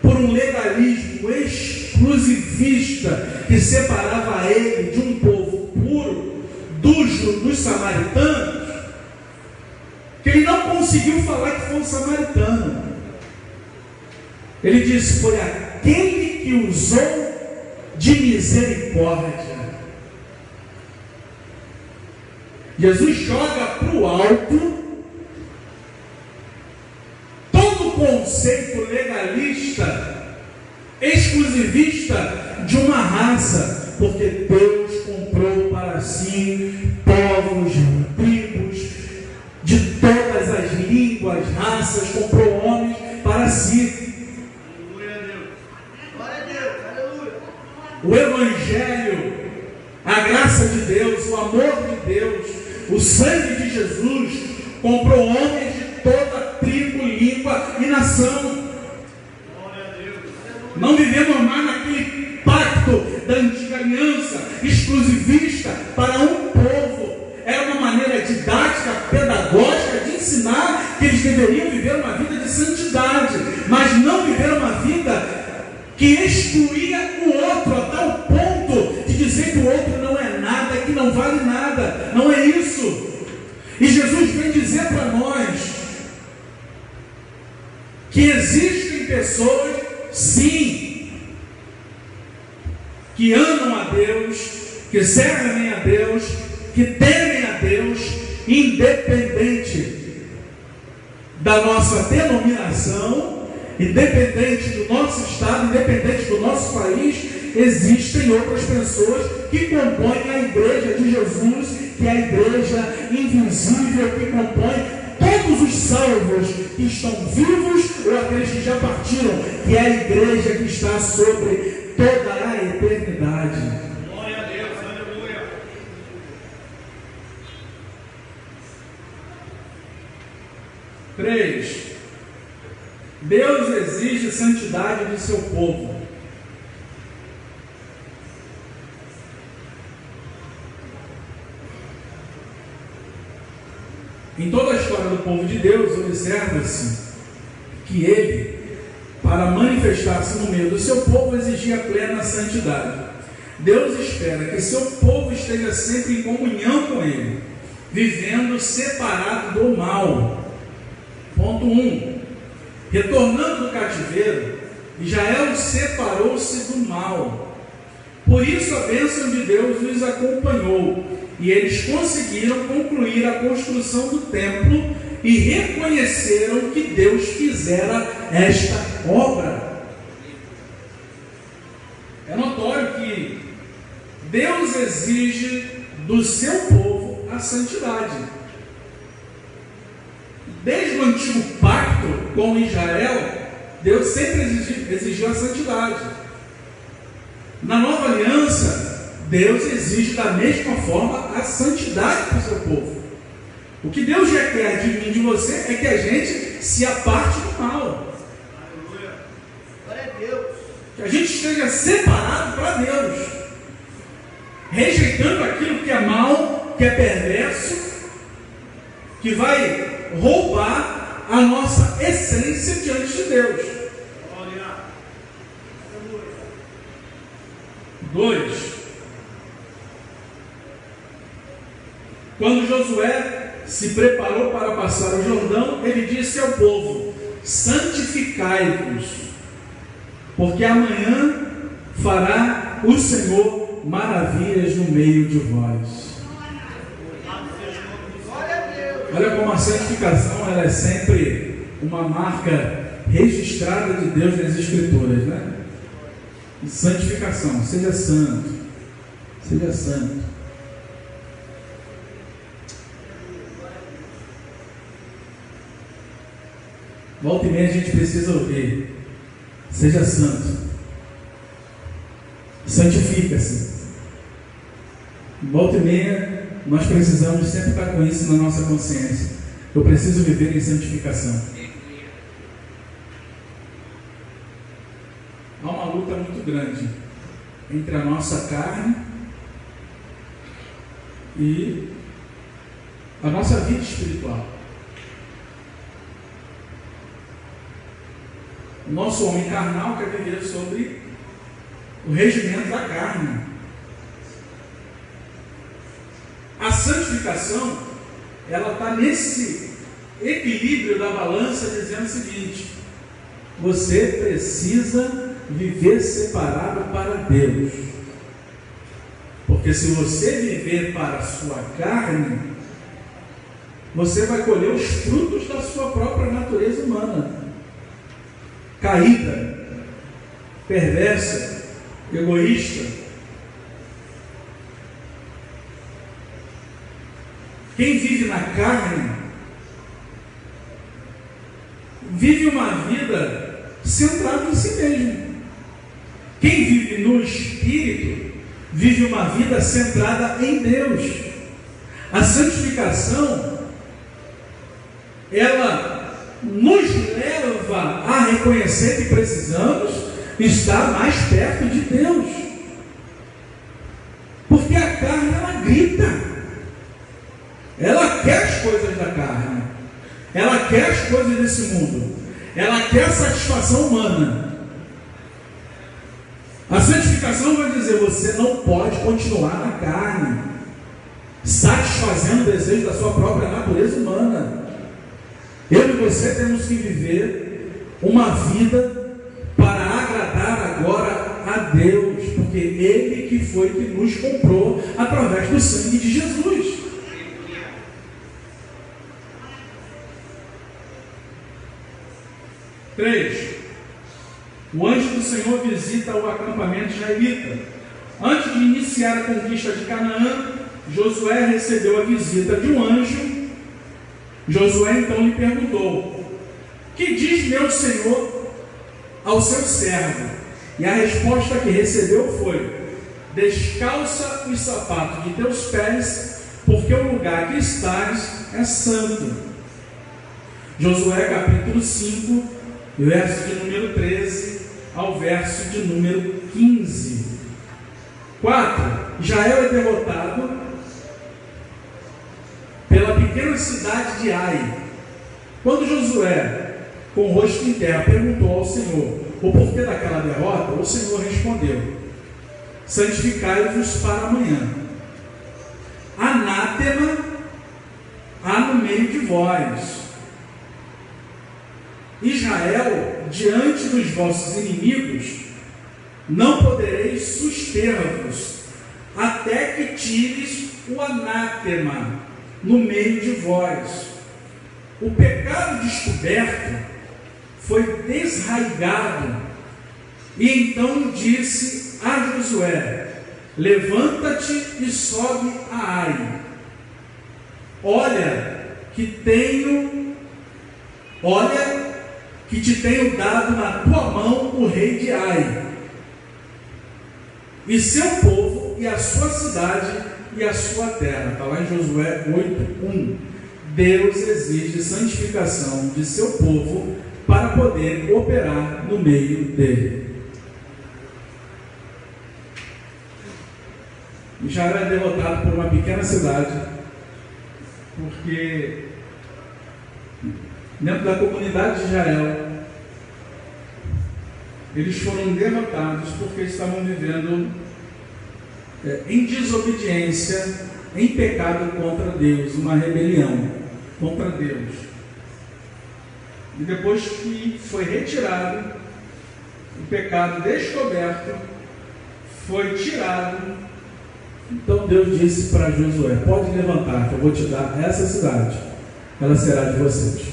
S1: por um legalismo exclusivista que separava ele de um povo puro, dos samaritanos, que ele não conseguiu falar que foi um samaritano. Ele disse: foi aquele que usou de misericórdia. Jesus joga para o alto todo o conceito legalista, exclusivista de uma raça, porque Deus comprou para si povos, tribos, de todas as línguas, raças, comprou homens para si. O Evangelho, a graça de Deus, o amor de Deus, o sangue de Jesus comprou homens de toda tribo, língua e nação. Não vivemos mais naquele pacto da antiga aliança exclusivista para um povo. Era uma maneira didática, pedagógica de ensinar que eles deveriam viver uma vida de santidade, mas não viver uma vida que excluía o outro a tal ponto de dizer que o outro não é nada, que não vale nada. Não é isso. E Jesus vem dizer para nós que existem pessoas, sim, que amam a Deus, que servem a Deus, que temem a Deus, independente da nossa denominação, independente do nosso estado, independente do nosso país. Existem outras pessoas que compõem a igreja de Jesus, que é a igreja invisível, que compõe todos os salvos que estão vivos ou aqueles que já partiram, que é a igreja que está sobre toda a eternidade.
S2: Glória a Deus, aleluia.
S1: 3. Deus exige santidade do seu povo. Em toda a história do povo de Deus, observa-se que ele, para manifestar-se no meio do seu povo, exigia plena santidade. Deus espera que seu povo esteja sempre em comunhão com ele, vivendo separado do mal. Ponto 1. Retornando do cativeiro, Israel separou-se do mal. Por isso a bênção de Deus os acompanhou, e eles conseguiram concluir a construção do templo e reconheceram que Deus fizera esta obra. É notório que Deus exige do seu povo a santidade. Desde o antigo pacto com Israel, Deus sempre exigiu a santidade. Na nova aliança, Deus exige da mesma forma a santidade para o seu povo. O que Deus requer de mim e de você é que a gente se aparte do mal. Glória a Deus. Que a gente esteja separado para Deus, rejeitando aquilo que é mal, que é perverso, que vai roubar a nossa essência diante de Deus. 2. Quando Josué se preparou para passar o Jordão, ele disse ao povo: santificai-vos, porque amanhã fará o Senhor maravilhas no meio de vós. Olha como a santificação ela é sempre uma marca registrada de Deus nas Escrituras, né? Santificação, seja santo, seja santo. Volta e meia a gente precisa ouvir: seja santo, santifica-se. Volta e meia nós precisamos sempre estar com isso na nossa consciência. Eu preciso viver em santificação. Há uma luta muito grande entre a nossa carne e a nossa vida espiritual. O nosso homem carnal quer viver sobre o regimento da carne. A santificação, ela está nesse equilíbrio da balança, dizendo o seguinte: você precisa viver separado para Deus, porque se você viver para a sua carne, você vai colher os frutos da sua própria natureza humana, caída, perversa, egoísta. Quem vive na carne vive uma vida centrada em si mesmo. Quem vive no Espírito vive uma vida centrada em Deus. A santificação, ela nos leva a reconhecer que precisamos estar mais perto de Deus, porque a carne ela grita, ela quer as coisas da carne, ela quer as coisas desse mundo, ela quer a satisfação humana. A santificação vai dizer: você não pode continuar na carne, satisfazendo o desejo da sua própria natureza humana. Eu e você temos que viver uma vida para agradar agora a Deus, porque Ele que foi que nos comprou através do sangue de Jesus. Três. O anjo do Senhor visita o acampamento israelita. Antes de iniciar a conquista de Canaã, Josué recebeu a visita de um anjo. Josué então lhe perguntou: que diz meu Senhor ao seu servo? E a resposta que recebeu foi: descalça os sapatos de teus pés, porque o lugar que estás é santo. Josué capítulo 5, verso de número 13 ao verso de número 15. 4. Israel é derrotado pela pequena cidade de Ai. Quando Josué, com o rosto em terra, perguntou ao Senhor o porquê daquela derrota, o Senhor respondeu: santificai-vos para amanhã. Anátema há no meio de vós. Israel, diante dos vossos inimigos, não podereis suster-vos, até que tires o anátema no meio de vós. O pecado descoberto foi desraigado, e então disse a Josué: levanta-te e sobe a Ai. Olha que te tenho dado na tua mão o rei de Ai, e seu povo, e a sua cidade, e a sua terra. Está lá em Josué 8:1. Deus exige santificação de seu povo para poder operar no meio dele. Israel é derrotado por uma pequena cidade, porque dentro da comunidade de Israel eles foram derrotados porque estavam vivendo em desobediência, em pecado contra Deus, uma rebelião contra Deus. E depois que foi retirado, o pecado descoberto foi tirado. Então Deus disse para Josué: pode levantar, que eu vou te dar essa cidade, ela será de vocês.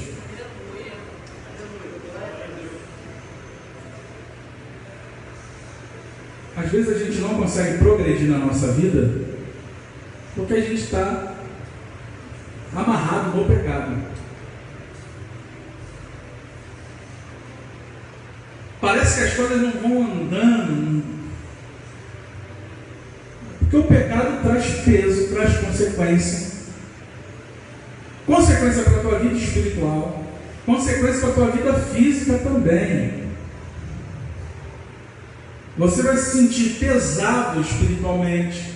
S1: Às vezes a gente não consegue progredir na nossa vida porque a gente está amarrado no pecado. Parece que as coisas não vão andando, porque o pecado traz peso, traz consequência para a tua vida espiritual, consequência para a tua vida física também. Você vai se sentir pesado espiritualmente.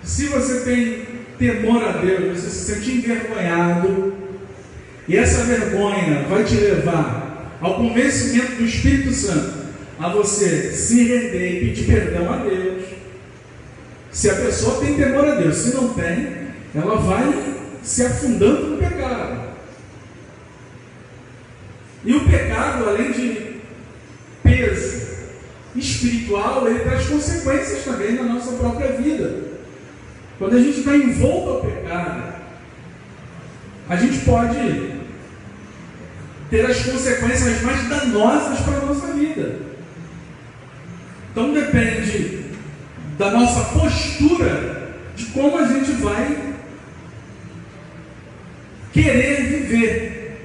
S1: Se você tem temor a Deus, você se sente envergonhado, e essa vergonha vai te levar ao convencimento do Espírito Santo a você se render e pedir perdão a Deus. Se a pessoa tem temor a Deus, se não tem, ela vai se afundando no pecado. E o pecado, além de peso espiritual, ele traz consequências também na nossa própria vida. Quando a gente está envolto ao pecado, a gente pode ter as consequências mais danosas para a nossa vida. Então depende da nossa postura, de como a gente vai querer viver,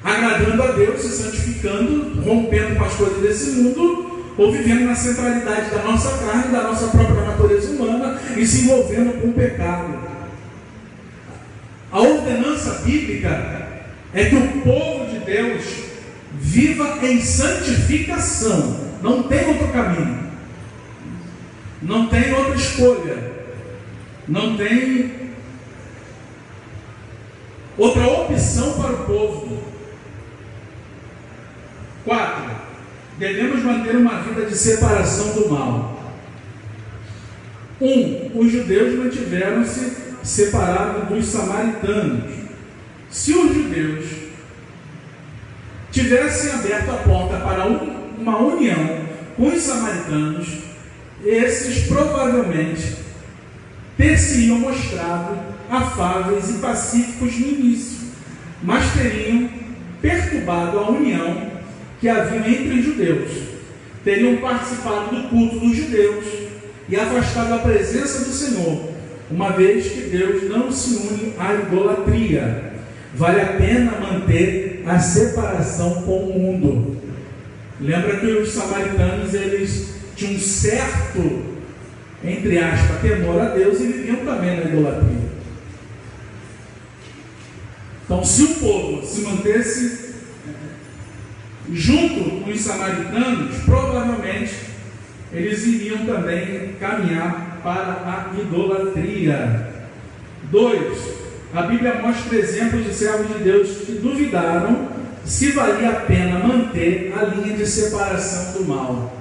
S1: agradando a Deus, se santificando, rompendo com as coisas desse mundo, ou vivendo na centralidade da nossa carne, da nossa própria natureza humana, e se envolvendo com o pecado. A ordenança bíblica é que o povo de Deus viva em santificação. Não tem outro caminho, não tem outra escolha, não tem outra opção para o povo. 4. Devemos manter uma vida de separação do mal. 1. Os judeus mantiveram-se separados dos samaritanos. Se os judeus tivessem aberto a porta para uma união com os samaritanos, esses provavelmente ter-se-iam mostrado afáveis e pacíficos no início, mas teriam perturbado a união que havia entre os judeus, teriam participado do culto dos judeus e afastado a presença do Senhor, uma vez que Deus não se une à idolatria. Vale a pena manter a separação com o mundo. Lembra que os samaritanos, eles tinham um certo, entre aspas, temor a Deus e viviam também na idolatria. Então, se o povo se mantesse junto com os samaritanos, provavelmente eles iriam também caminhar para a idolatria. 2. A Bíblia mostra exemplos de servos de Deus que duvidaram se valia a pena manter a linha de separação do mal.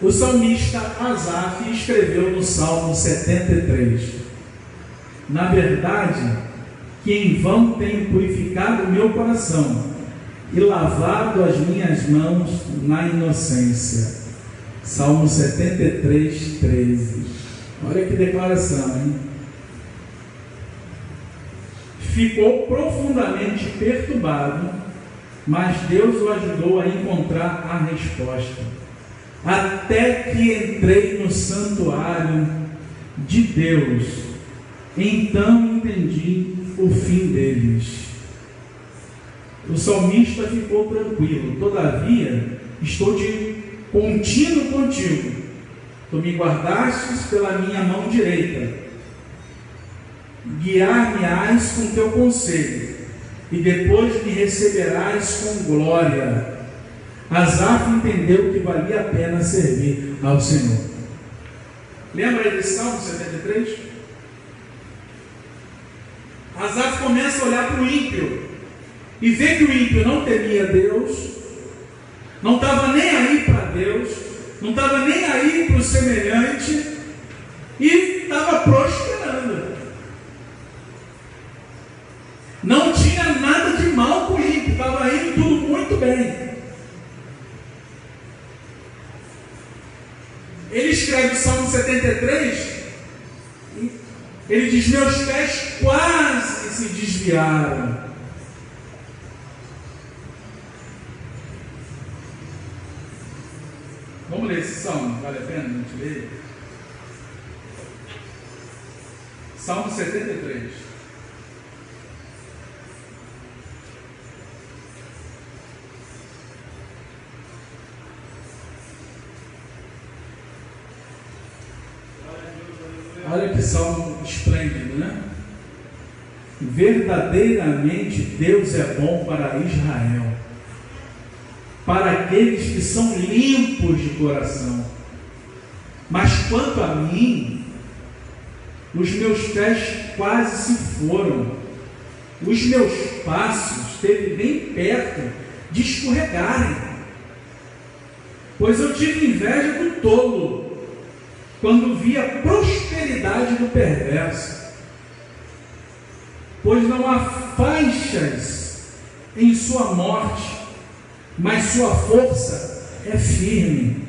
S1: O salmista Asaf escreveu no Salmo 73: na verdade, que em vão tenho purificado o meu coração e lavado as minhas mãos na inocência. Salmo 73, 13. Olha que declaração, hein? Ficou profundamente perturbado, mas Deus o ajudou a encontrar a resposta. Até que entrei no santuário de Deus, então entendi o fim deles. O salmista ficou tranquilo: todavia estou de contínuo contigo, tu me guardastes pela minha mão direita, guiar-me-ás com teu conselho, e depois me receberás com glória. Asaf entendeu que valia a pena servir ao Senhor. Lembra aí desse Salmo 73? Asaf começa a olhar para o ímpio e vê que o ímpio não temia Deus, não estava nem aí para Deus, não estava nem aí para o semelhante e estava prosperando. Não tinha nada de mal com o ímpio, estava indo tudo muito bem. Ele escreve o Salmo 73, ele diz: meus pés quase se desviaram. Vamos ler esse salmo, vale a pena a gente ler? Salmo 73. Olha que salmo esplêndido, né? Verdadeiramente Deus é bom para Israel, para aqueles que são limpos de coração. Mas quanto a mim, os meus pés quase se foram, os meus passos esteve bem perto de escorregarem, pois eu tive inveja do tolo, quando vi a prosperidade do perverso, pois não há faixas em sua morte, mas sua força é firme.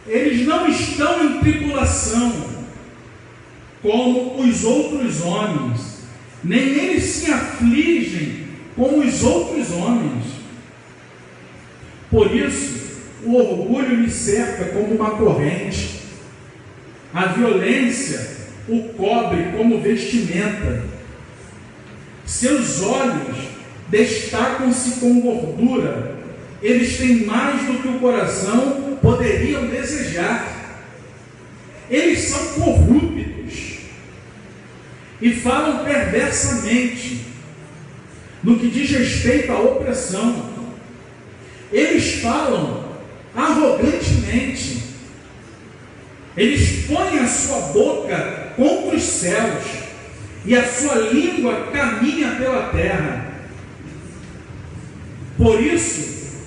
S1: Eles não estão em tribulação como os outros homens, nem eles se afligem como os outros homens. Por isso, o orgulho me cerca como uma corrente, a violência o cobre como vestimenta. Seus olhos destacam-se com gordura, eles têm mais do que o coração poderiam desejar. Eles são corruptos e falam perversamente no que diz respeito à opressão. Eles falam arrogantemente, eles põem a sua boca contra os céus e a sua língua caminha pela terra. Por isso,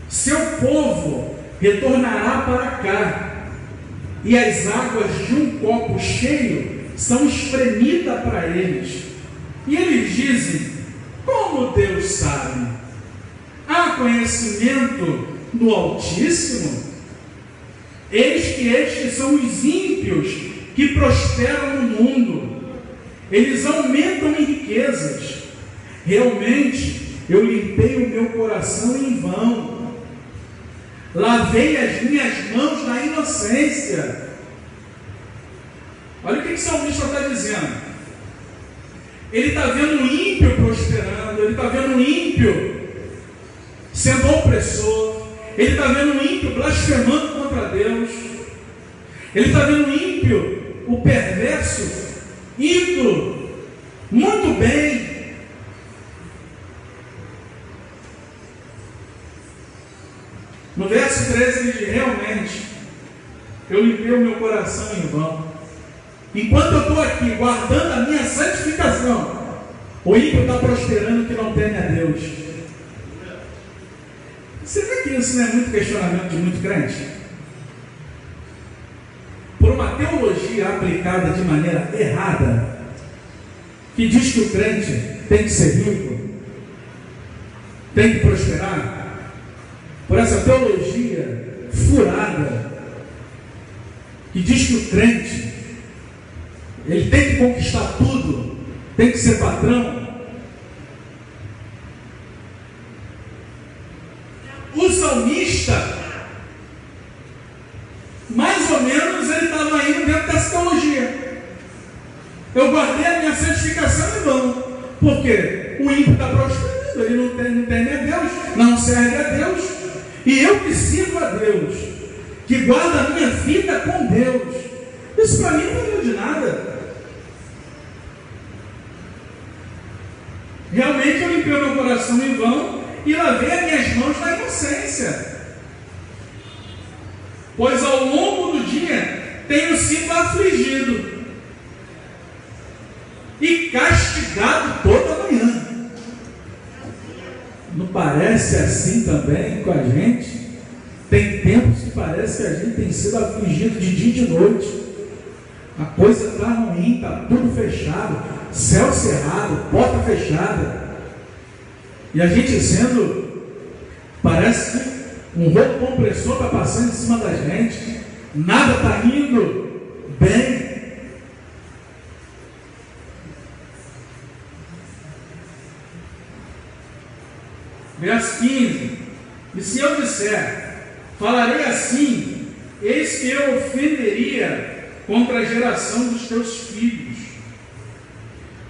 S1: seu povo retornará para cá, e as águas de um copo cheio são espremidas para eles. E eles dizem: como Deus sabe? Há conhecimento do Altíssimo? Eis que estes são os ímpios que prosperam no mundo, eles aumentam em riquezas. Realmente, eu limpei o meu coração em vão, lavei as minhas mãos na inocência. Olha o que o salmista está dizendo. Ele está vendo o ímpio prosperando, ele está vendo o ímpio sendo opressor, ele está vendo o ímpio blasfemando contra Deus, ele está vendo o ímpio, o perverso, indo muito bem. No verso 13 ele diz: realmente, eu limpei o meu coração em vão. Enquanto eu estou aqui guardando a minha santificação, o ímpio está prosperando que não teme a Deus. Você vê que isso não é muito questionamento de muito crente? Por uma teologia aplicada de maneira errada, que diz que o crente tem que ser rico, tem que prosperar, por essa teologia furada, que diz que o crente ele tem que conquistar tudo, tem que ser patrão. O salmista, mais ou menos, ele estava indo dentro dessa teologia. Eu guardei a minha santificação em vão. Por quê? O ímpio está prosperando, ele não teme a Deus, não serve a Deus. E eu que sirvo a Deus, que guardo a minha vida com Deus, isso para mim não valeu de nada. Realmente eu limpei meu coração em vão e lavei as minhas mãos na inocência. Pois ao longo do dia tenho sido afligido e castigado toda manhã. Não parece assim também com a gente? Tem tempos que parece que a gente tem sido afligido de dia e de noite. A coisa está ruim, está tudo fechado, céu cerrado, porta fechada. E a gente sendo, parece que um rolo compressor está passando em cima da gente, nada está indo bem. Verso 15: e se eu disser, falarei assim, eis que eu ofenderia contra a geração dos teus filhos.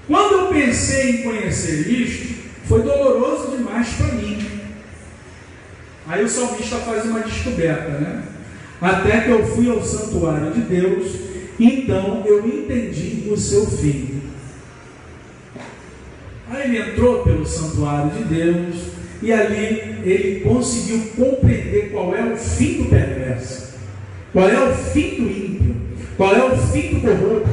S1: Quando eu pensei em conhecer isto, foi doloroso demais para mim. Aí o salmista faz uma descoberta, né? Até que eu fui ao santuário de Deus, então eu entendi o seu fim. Aí ele entrou pelo santuário de Deus, e ali ele conseguiu compreender qual é o fim do perverso, qual é o fim do ímpio, qual é o fim do corrupto,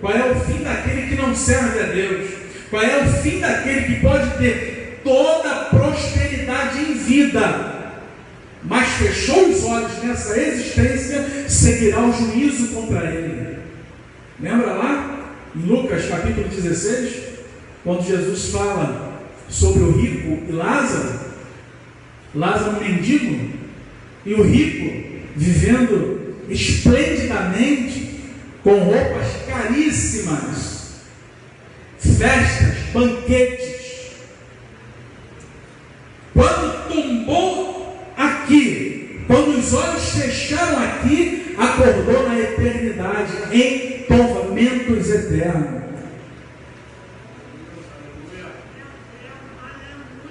S1: qual é o fim daquele que não serve a Deus, qual é o fim daquele que pode ter toda a prosperidade em vida, mas fechou os olhos nessa existência, seguirá o juízo contra ele. Lembra lá em Lucas capítulo 16, quando Jesus fala sobre o rico e Lázaro, mendigo, e o rico vivendo esplendidamente, com roupas caríssimas, festas, banquetes. Quando tombou aqui, quando os olhos fecharam aqui, acordou na eternidade, em tormentos eternos.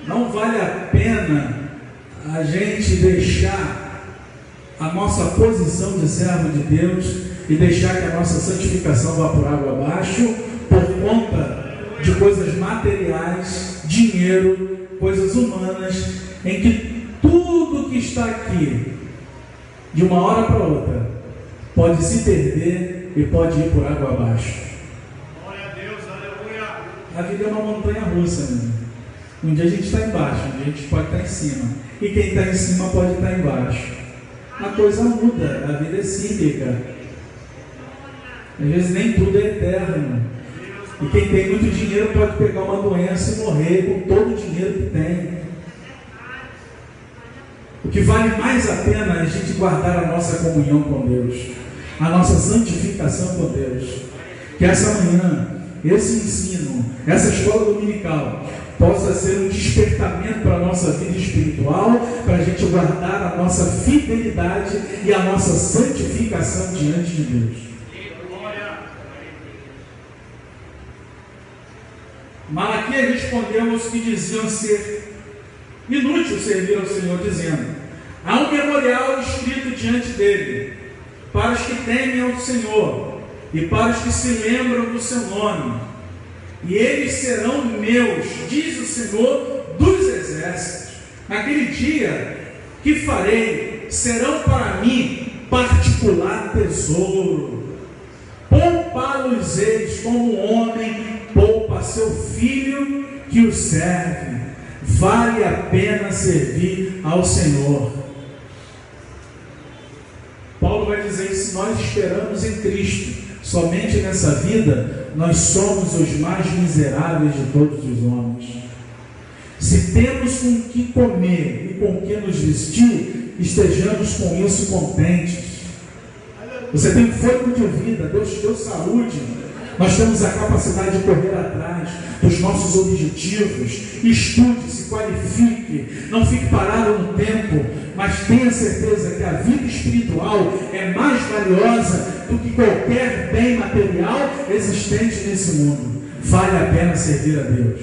S1: Não vale a pena a gente deixar a nossa posição de servo de Deus e deixar que a nossa santificação vá por água abaixo por conta de coisas materiais, dinheiro, coisas humanas, em que tudo que está aqui, de uma hora para outra, pode se perder e pode ir por água abaixo.
S2: Glória a Deus, aleluia.
S1: A vida é uma montanha russa, né? Um dia a gente está embaixo, um dia a gente pode estar em cima, e quem está em cima pode estar embaixo. A coisa muda, a vida é cíclica. Às vezes nem tudo é eterno. E quem tem muito dinheiro pode pegar uma doença e morrer com todo o dinheiro que tem. O que vale mais a pena é a gente guardar a nossa comunhão com Deus, a nossa santificação com Deus. Que essa manhã, esse ensino, essa escola dominical possa ser um despertamento para a nossa vida espiritual, para a gente guardar a nossa fidelidade e a nossa santificação diante de Deus. Malaquias respondeu aos que diziam ser inútil servir ao Senhor, dizendo: há um memorial escrito diante dele, para os que temem ao Senhor e para os que se lembram do seu nome, e eles serão meus, diz o Senhor dos exércitos. Naquele dia, que farei serão para mim particular tesouro. Poupá-los-eis como um homem poupa seu filho que o serve. Vale a pena servir ao Senhor. Paulo vai dizer que se nós esperamos em Cristo, somente nessa vida, nós somos os mais miseráveis de todos os homens. Se temos com o que comer e com o que nos vestir, estejamos com isso contentes. Você tem fôlego de vida, Deus te deu saúde. Nós temos a capacidade de correr atrás dos nossos objetivos. Estude, se qualifique, não fique parado no tempo, mas tenha certeza que a vida espiritual é mais valiosa do que qualquer bem material existente nesse mundo. Vale a pena servir a Deus.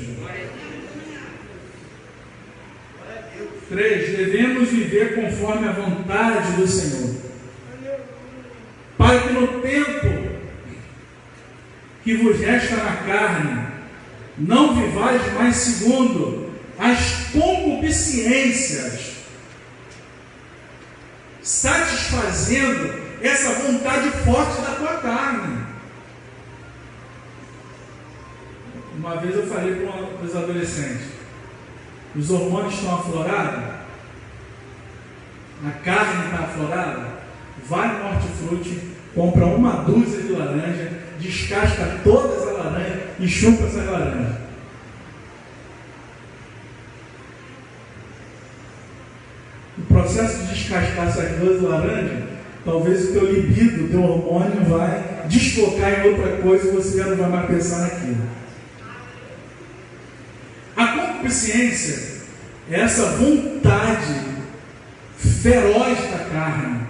S1: 3. Devemos viver conforme a vontade do Senhor, para que no tempo que vos resta na carne, não vivais mais segundo as concupiscências, satisfazendo essa vontade forte da tua carne. Uma vez eu falei para os adolescentes: os hormônios estão aflorados, a carne está aflorada. Vai no hortifruti, compra uma dúzia de laranja, descasca todas as laranjas e chupa essas laranjas. O processo de descascar essas duas laranjas, talvez o teu libido, o teu hormônio vai desfocar em outra coisa e você já não vai mais pensar naquilo. A concupiscência é essa vontade feroz da carne.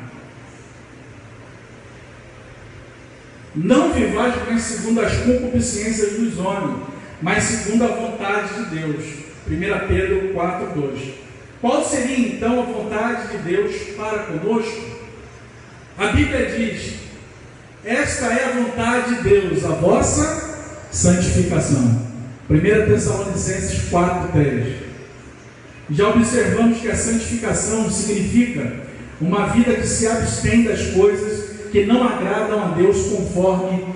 S1: Não vivais mais segundo as concupiscências dos homens, mas segundo a vontade de Deus. 1 Pedro 4:2. Qual seria então a vontade de Deus para conosco? A Bíblia diz: esta é a vontade de Deus, a vossa santificação. 1 Tessalonicenses 4:3. Já observamos que a santificação significa uma vida que se abstém das coisas que não agradam a Deus, conforme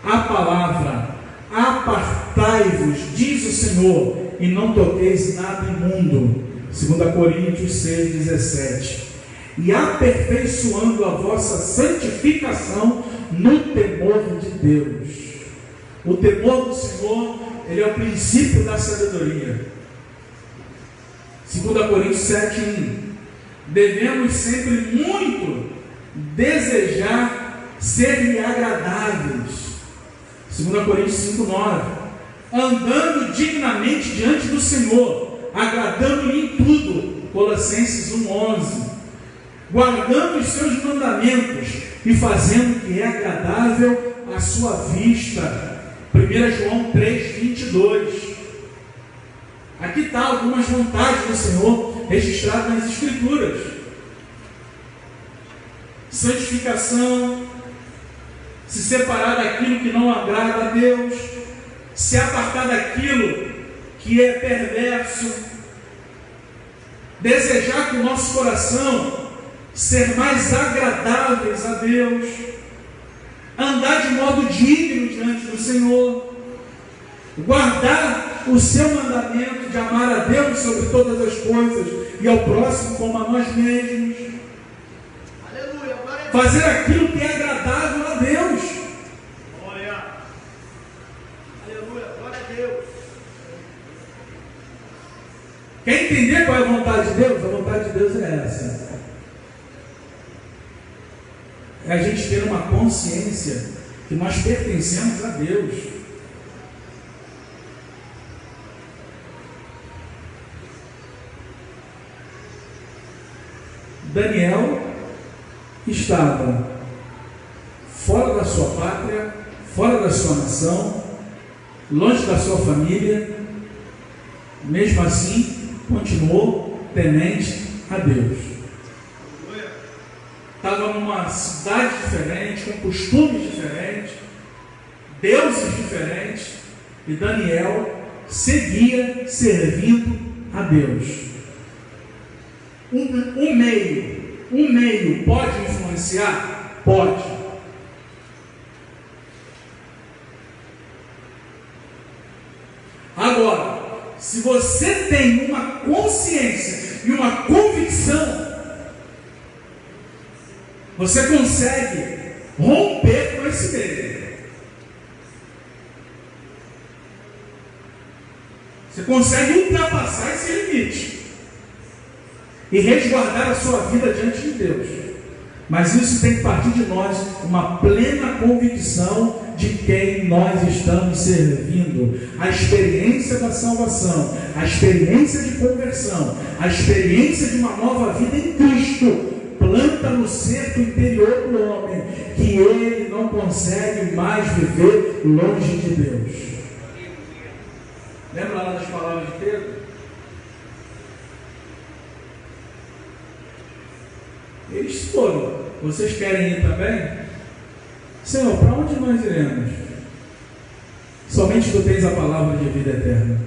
S1: a palavra. Apartai-vos, diz o Senhor, e não toqueis nada imundo. 2 Coríntios 6:17. E aperfeiçoando a vossa santificação no temor de Deus. O temor do Senhor, ele é o princípio da sabedoria. 2 Coríntios 7:1. Devemos sempre muito desejar ser-lhe agradáveis. 2 Coríntios 5:9. Andando dignamente diante do Senhor, agradando-lhe em tudo. Colossenses 1:11. Guardando os seus mandamentos e fazendo o que é agradável à sua vista. 1 João 3:22. Aqui está algumas vontades do Senhor registradas nas Escrituras. Santificação, se separar daquilo que não agrada a Deus, se apartar daquilo que é perverso, desejar com o nosso coração ser mais agradáveis a Deus, andar de modo digno diante do Senhor, guardar o seu mandamento de amar a Deus sobre todas as coisas e ao próximo como a nós mesmos, fazer aquilo que é agradável a Deus.
S2: Glória. Aleluia. Glória a Deus.
S1: Quer entender qual é a vontade de Deus? A vontade de Deus é essa. É a gente ter uma consciência que nós pertencemos a Deus. Daniel estava fora da sua pátria, fora da sua nação, longe da sua família. Mesmo assim, continuou temente a Deus. Estava numa cidade diferente, com costumes diferentes, deuses diferentes, e Daniel seguia servindo a Deus. Um meio pode influenciar? Pode. Agora, se você tem uma consciência e uma convicção, você consegue romper com esse meio. Você consegue ultrapassar esse limite e resguardar a sua vida diante de Deus. Mas isso tem que partir de nós, uma plena convicção de quem nós estamos servindo. A experiência da salvação, a experiência de conversão, a experiência de uma nova vida em Cristo planta no centro interior do homem que ele não consegue mais viver longe de Deus. Lembra lá das palavras de Pedro? Eles foram. Vocês querem ir também? Senhor, para onde nós iremos? Somente tu tens a palavra de vida eterna.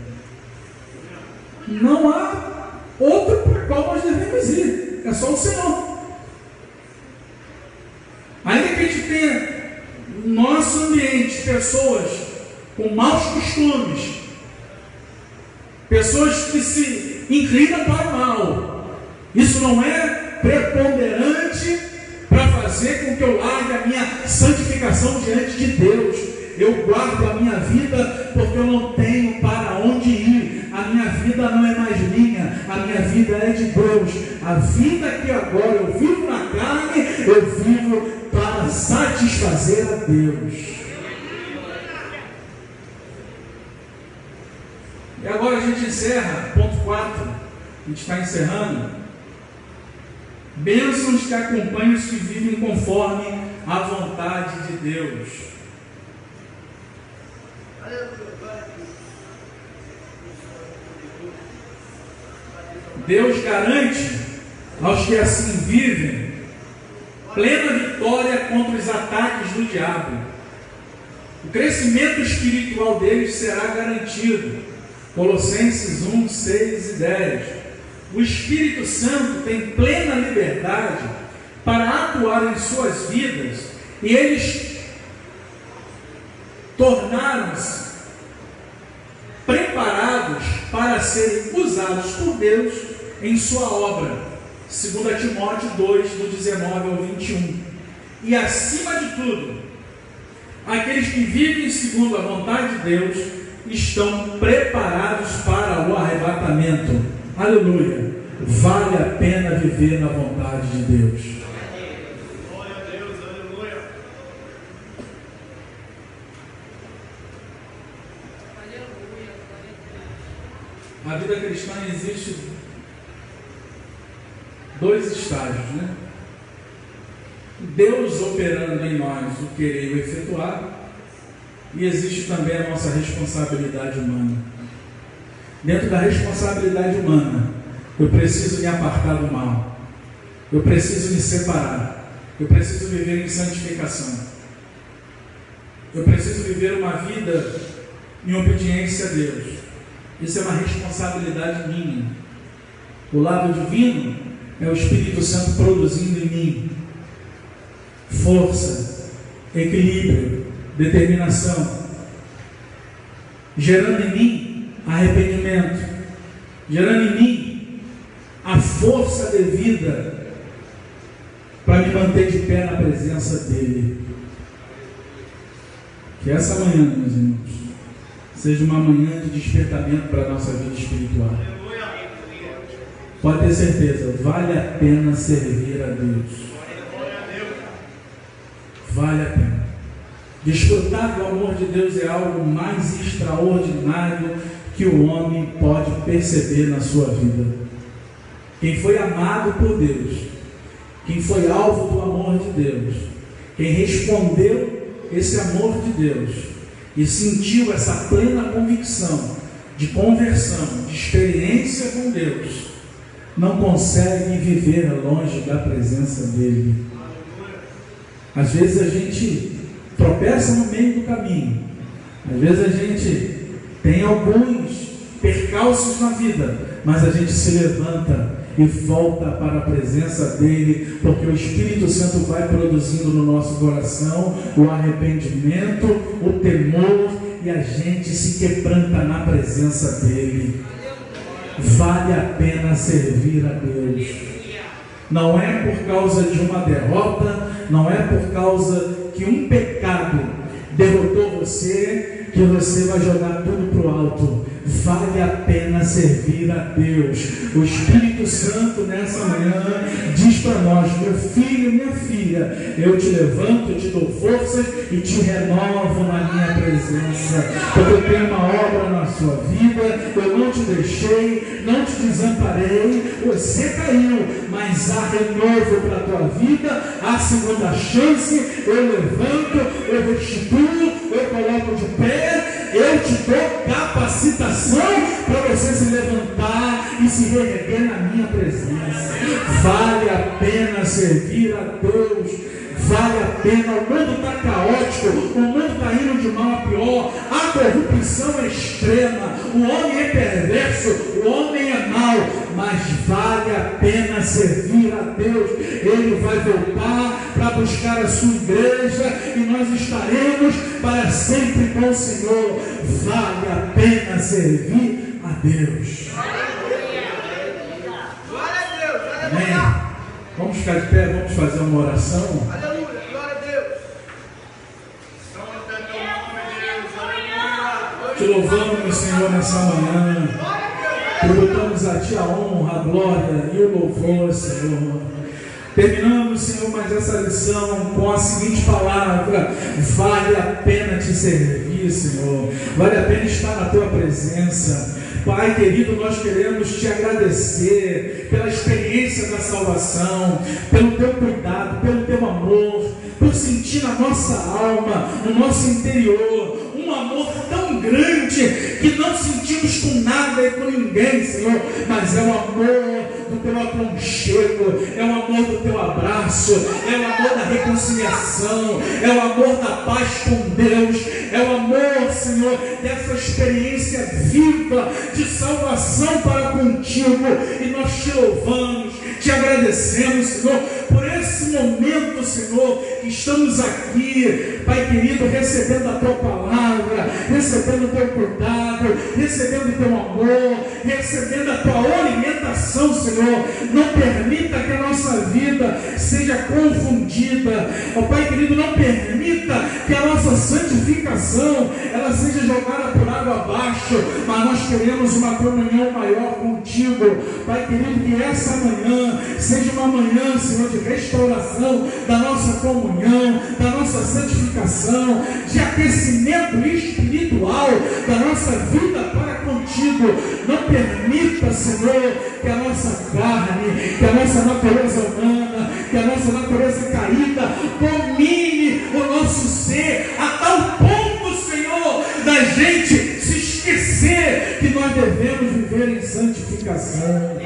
S1: Não há outro para qual nós devemos ir. É só o Senhor. Ainda que a gente tenha no nosso ambiente pessoas com maus costumes, pessoas que se inclinam para o mal, isso não é preponderante para fazer com que eu largue a minha santificação diante de Deus. Eu guardo a minha vida porque eu não tenho para onde ir. A minha vida não é mais minha, a minha vida é de Deus. A vida que agora eu vivo na carne, eu vivo para satisfazer a Deus. E agora a gente encerra, ponto 4, a gente está encerrando. Bênçãos que acompanham os que vivem conforme a vontade de Deus. Deus garante aos que assim vivem plena vitória contra os ataques do diabo. O crescimento espiritual deles será garantido. Colossenses 1, 6 e 10. O Espírito Santo tem plena liberdade para atuar em suas vidas e eles tornaram-se preparados para serem usados por Deus em sua obra. 2 Timóteo 2, do 19 ao 21. E acima de tudo, aqueles que vivem segundo a vontade de Deus estão preparados para o arrebatamento. Aleluia! Vale a pena viver na vontade de Deus.
S2: Glória a Deus, aleluia.
S1: A vida cristã existe dois estágios, né? Deus operando em nós o querer e o efetuar, e existe também a nossa responsabilidade humana. Dentro da responsabilidade humana, eu preciso me apartar do mal, eu preciso me separar, eu preciso viver em santificação, eu preciso viver uma vida em obediência a Deus. Isso é uma responsabilidade minha. O lado divino é o Espírito Santo produzindo em mim força, equilíbrio, determinação, gerando em mim arrependimento, gerando em mim a força devida para me manter de pé na presença dEle. Que essa manhã, meus irmãos, seja uma manhã de despertamento para a nossa vida espiritual. Pode ter certeza, vale a pena servir a Deus. Vale a pena. Desfrutar do amor de Deus é algo mais extraordinário que o homem pode perceber na sua vida. Quem foi amado por Deus, quem foi alvo do amor de Deus, quem respondeu esse amor de Deus e sentiu essa plena convicção de conversão, de experiência com Deus, não consegue viver longe da presença dEle. Às vezes a gente tropeça no meio do caminho, às vezes a gente tem alguns percalços na vida, mas a gente se levanta e volta para a presença dele, porque o Espírito Santo vai produzindo no nosso coração o arrependimento, o temor, e a gente se quebranta na presença dele. Vale a pena servir a Deus. Não é por causa de uma derrota, não é por causa que um pecado derrotou você, que você vai jogar tudo para o alto. Vale a pena servir a Deus. O Espírito Santo nessa manhã diz para nós: meu filho, minha filha, eu te levanto, te dou forças e te renovo na minha presença, porque eu tenho uma obra na sua vida. Eu não te deixei, não te desamparei. Você caiu, mas há renovo para a tua vida, há segunda chance. Eu levanto, eu restituo, eu coloco de pé, eu te dou capacitação para você se levantar e se reerguer na minha presença. Vale a pena servir a Deus. Vale a pena. O mundo está caótico, o mundo está indo de mal a pior, a corrupção é extrema, o homem é perverso, o homem é mau, mas vale a pena servir a Deus. Ele vai voltar para buscar a sua igreja e nós estaremos para sempre com o Senhor. Vale a pena servir a Deus. Amém. Vamos ficar de pé, vamos fazer uma oração.
S2: Aleluia, glória a Deus.
S1: Te louvamos, Senhor, nessa manhã. Tributamos a Ti a honra, a glória e o louvor, Senhor. Terminamos, Senhor, mais essa lição com a seguinte palavra: vale a pena te servir, Senhor. Vale a pena estar na Tua presença. Pai querido, nós queremos te agradecer pela experiência da salvação, pelo teu cuidado, pelo teu amor, por sentir na nossa alma, no nosso interior, um amor tão grande que não sentimos com nada e com ninguém, Senhor, mas é o amor do teu aconchego, é o amor do teu abraço, é o amor da reconciliação, é o amor da paz com Deus, é o amor, Senhor, dessa experiência viva de salvação para contigo. E nós te louvamos, te agradecemos, Senhor, por esse momento, Senhor, que estamos aqui, Pai querido, recebendo a Tua palavra, recebendo o Teu cuidado, recebendo o Teu amor, recebendo a Tua orientação, Senhor. Não permita que a nossa vida seja confundida, ó Pai querido, não permita que a nossa santificação ela seja jogada por água abaixo, mas nós queremos uma comunhão maior contigo, Pai querido, que essa manhã seja uma manhã, Senhor, de restauração da nossa comunhão, da nossa santificação, de aquecimento espiritual da nossa vida para contigo. Não permita, Senhor, que a nossa carne, que a nossa natureza humana, que a nossa natureza caída domine o nosso ser a tal ponto, Senhor, da gente se esquecer que nós devemos viver em santificação.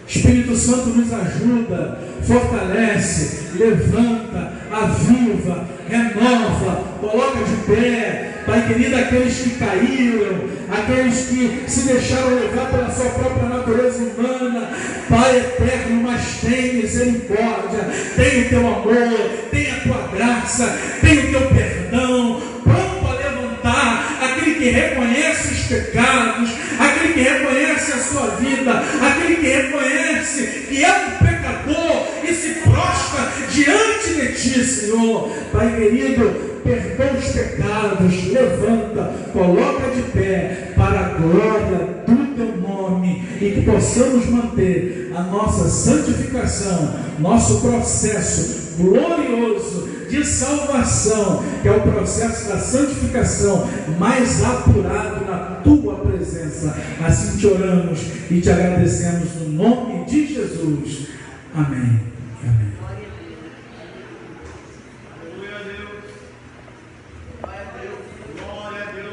S1: Espírito Santo nos ajuda, fortalece, levanta, aviva, renova, coloca de pé, Pai querido, aqueles que caíram, aqueles que se deixaram levar pela sua própria natureza humana. Pai eterno, mas tem misericórdia, tem o teu amor, tem a tua graça, tem o teu perdão, pronto a levantar aquele que reconhece os pecados, aquele que reconhece a sua vida, aquele que reconhece que é um pecador e se prostra diante de ti, Senhor. Pai querido, perdoa os pecados, levanta, coloca de pé para a glória do teu nome, e que possamos manter a nossa santificação, nosso processo glorioso de salvação, que é o processo da santificação mais apurado na tua presença. Assim te oramos e te agradecemos no nome de Jesus. Amém.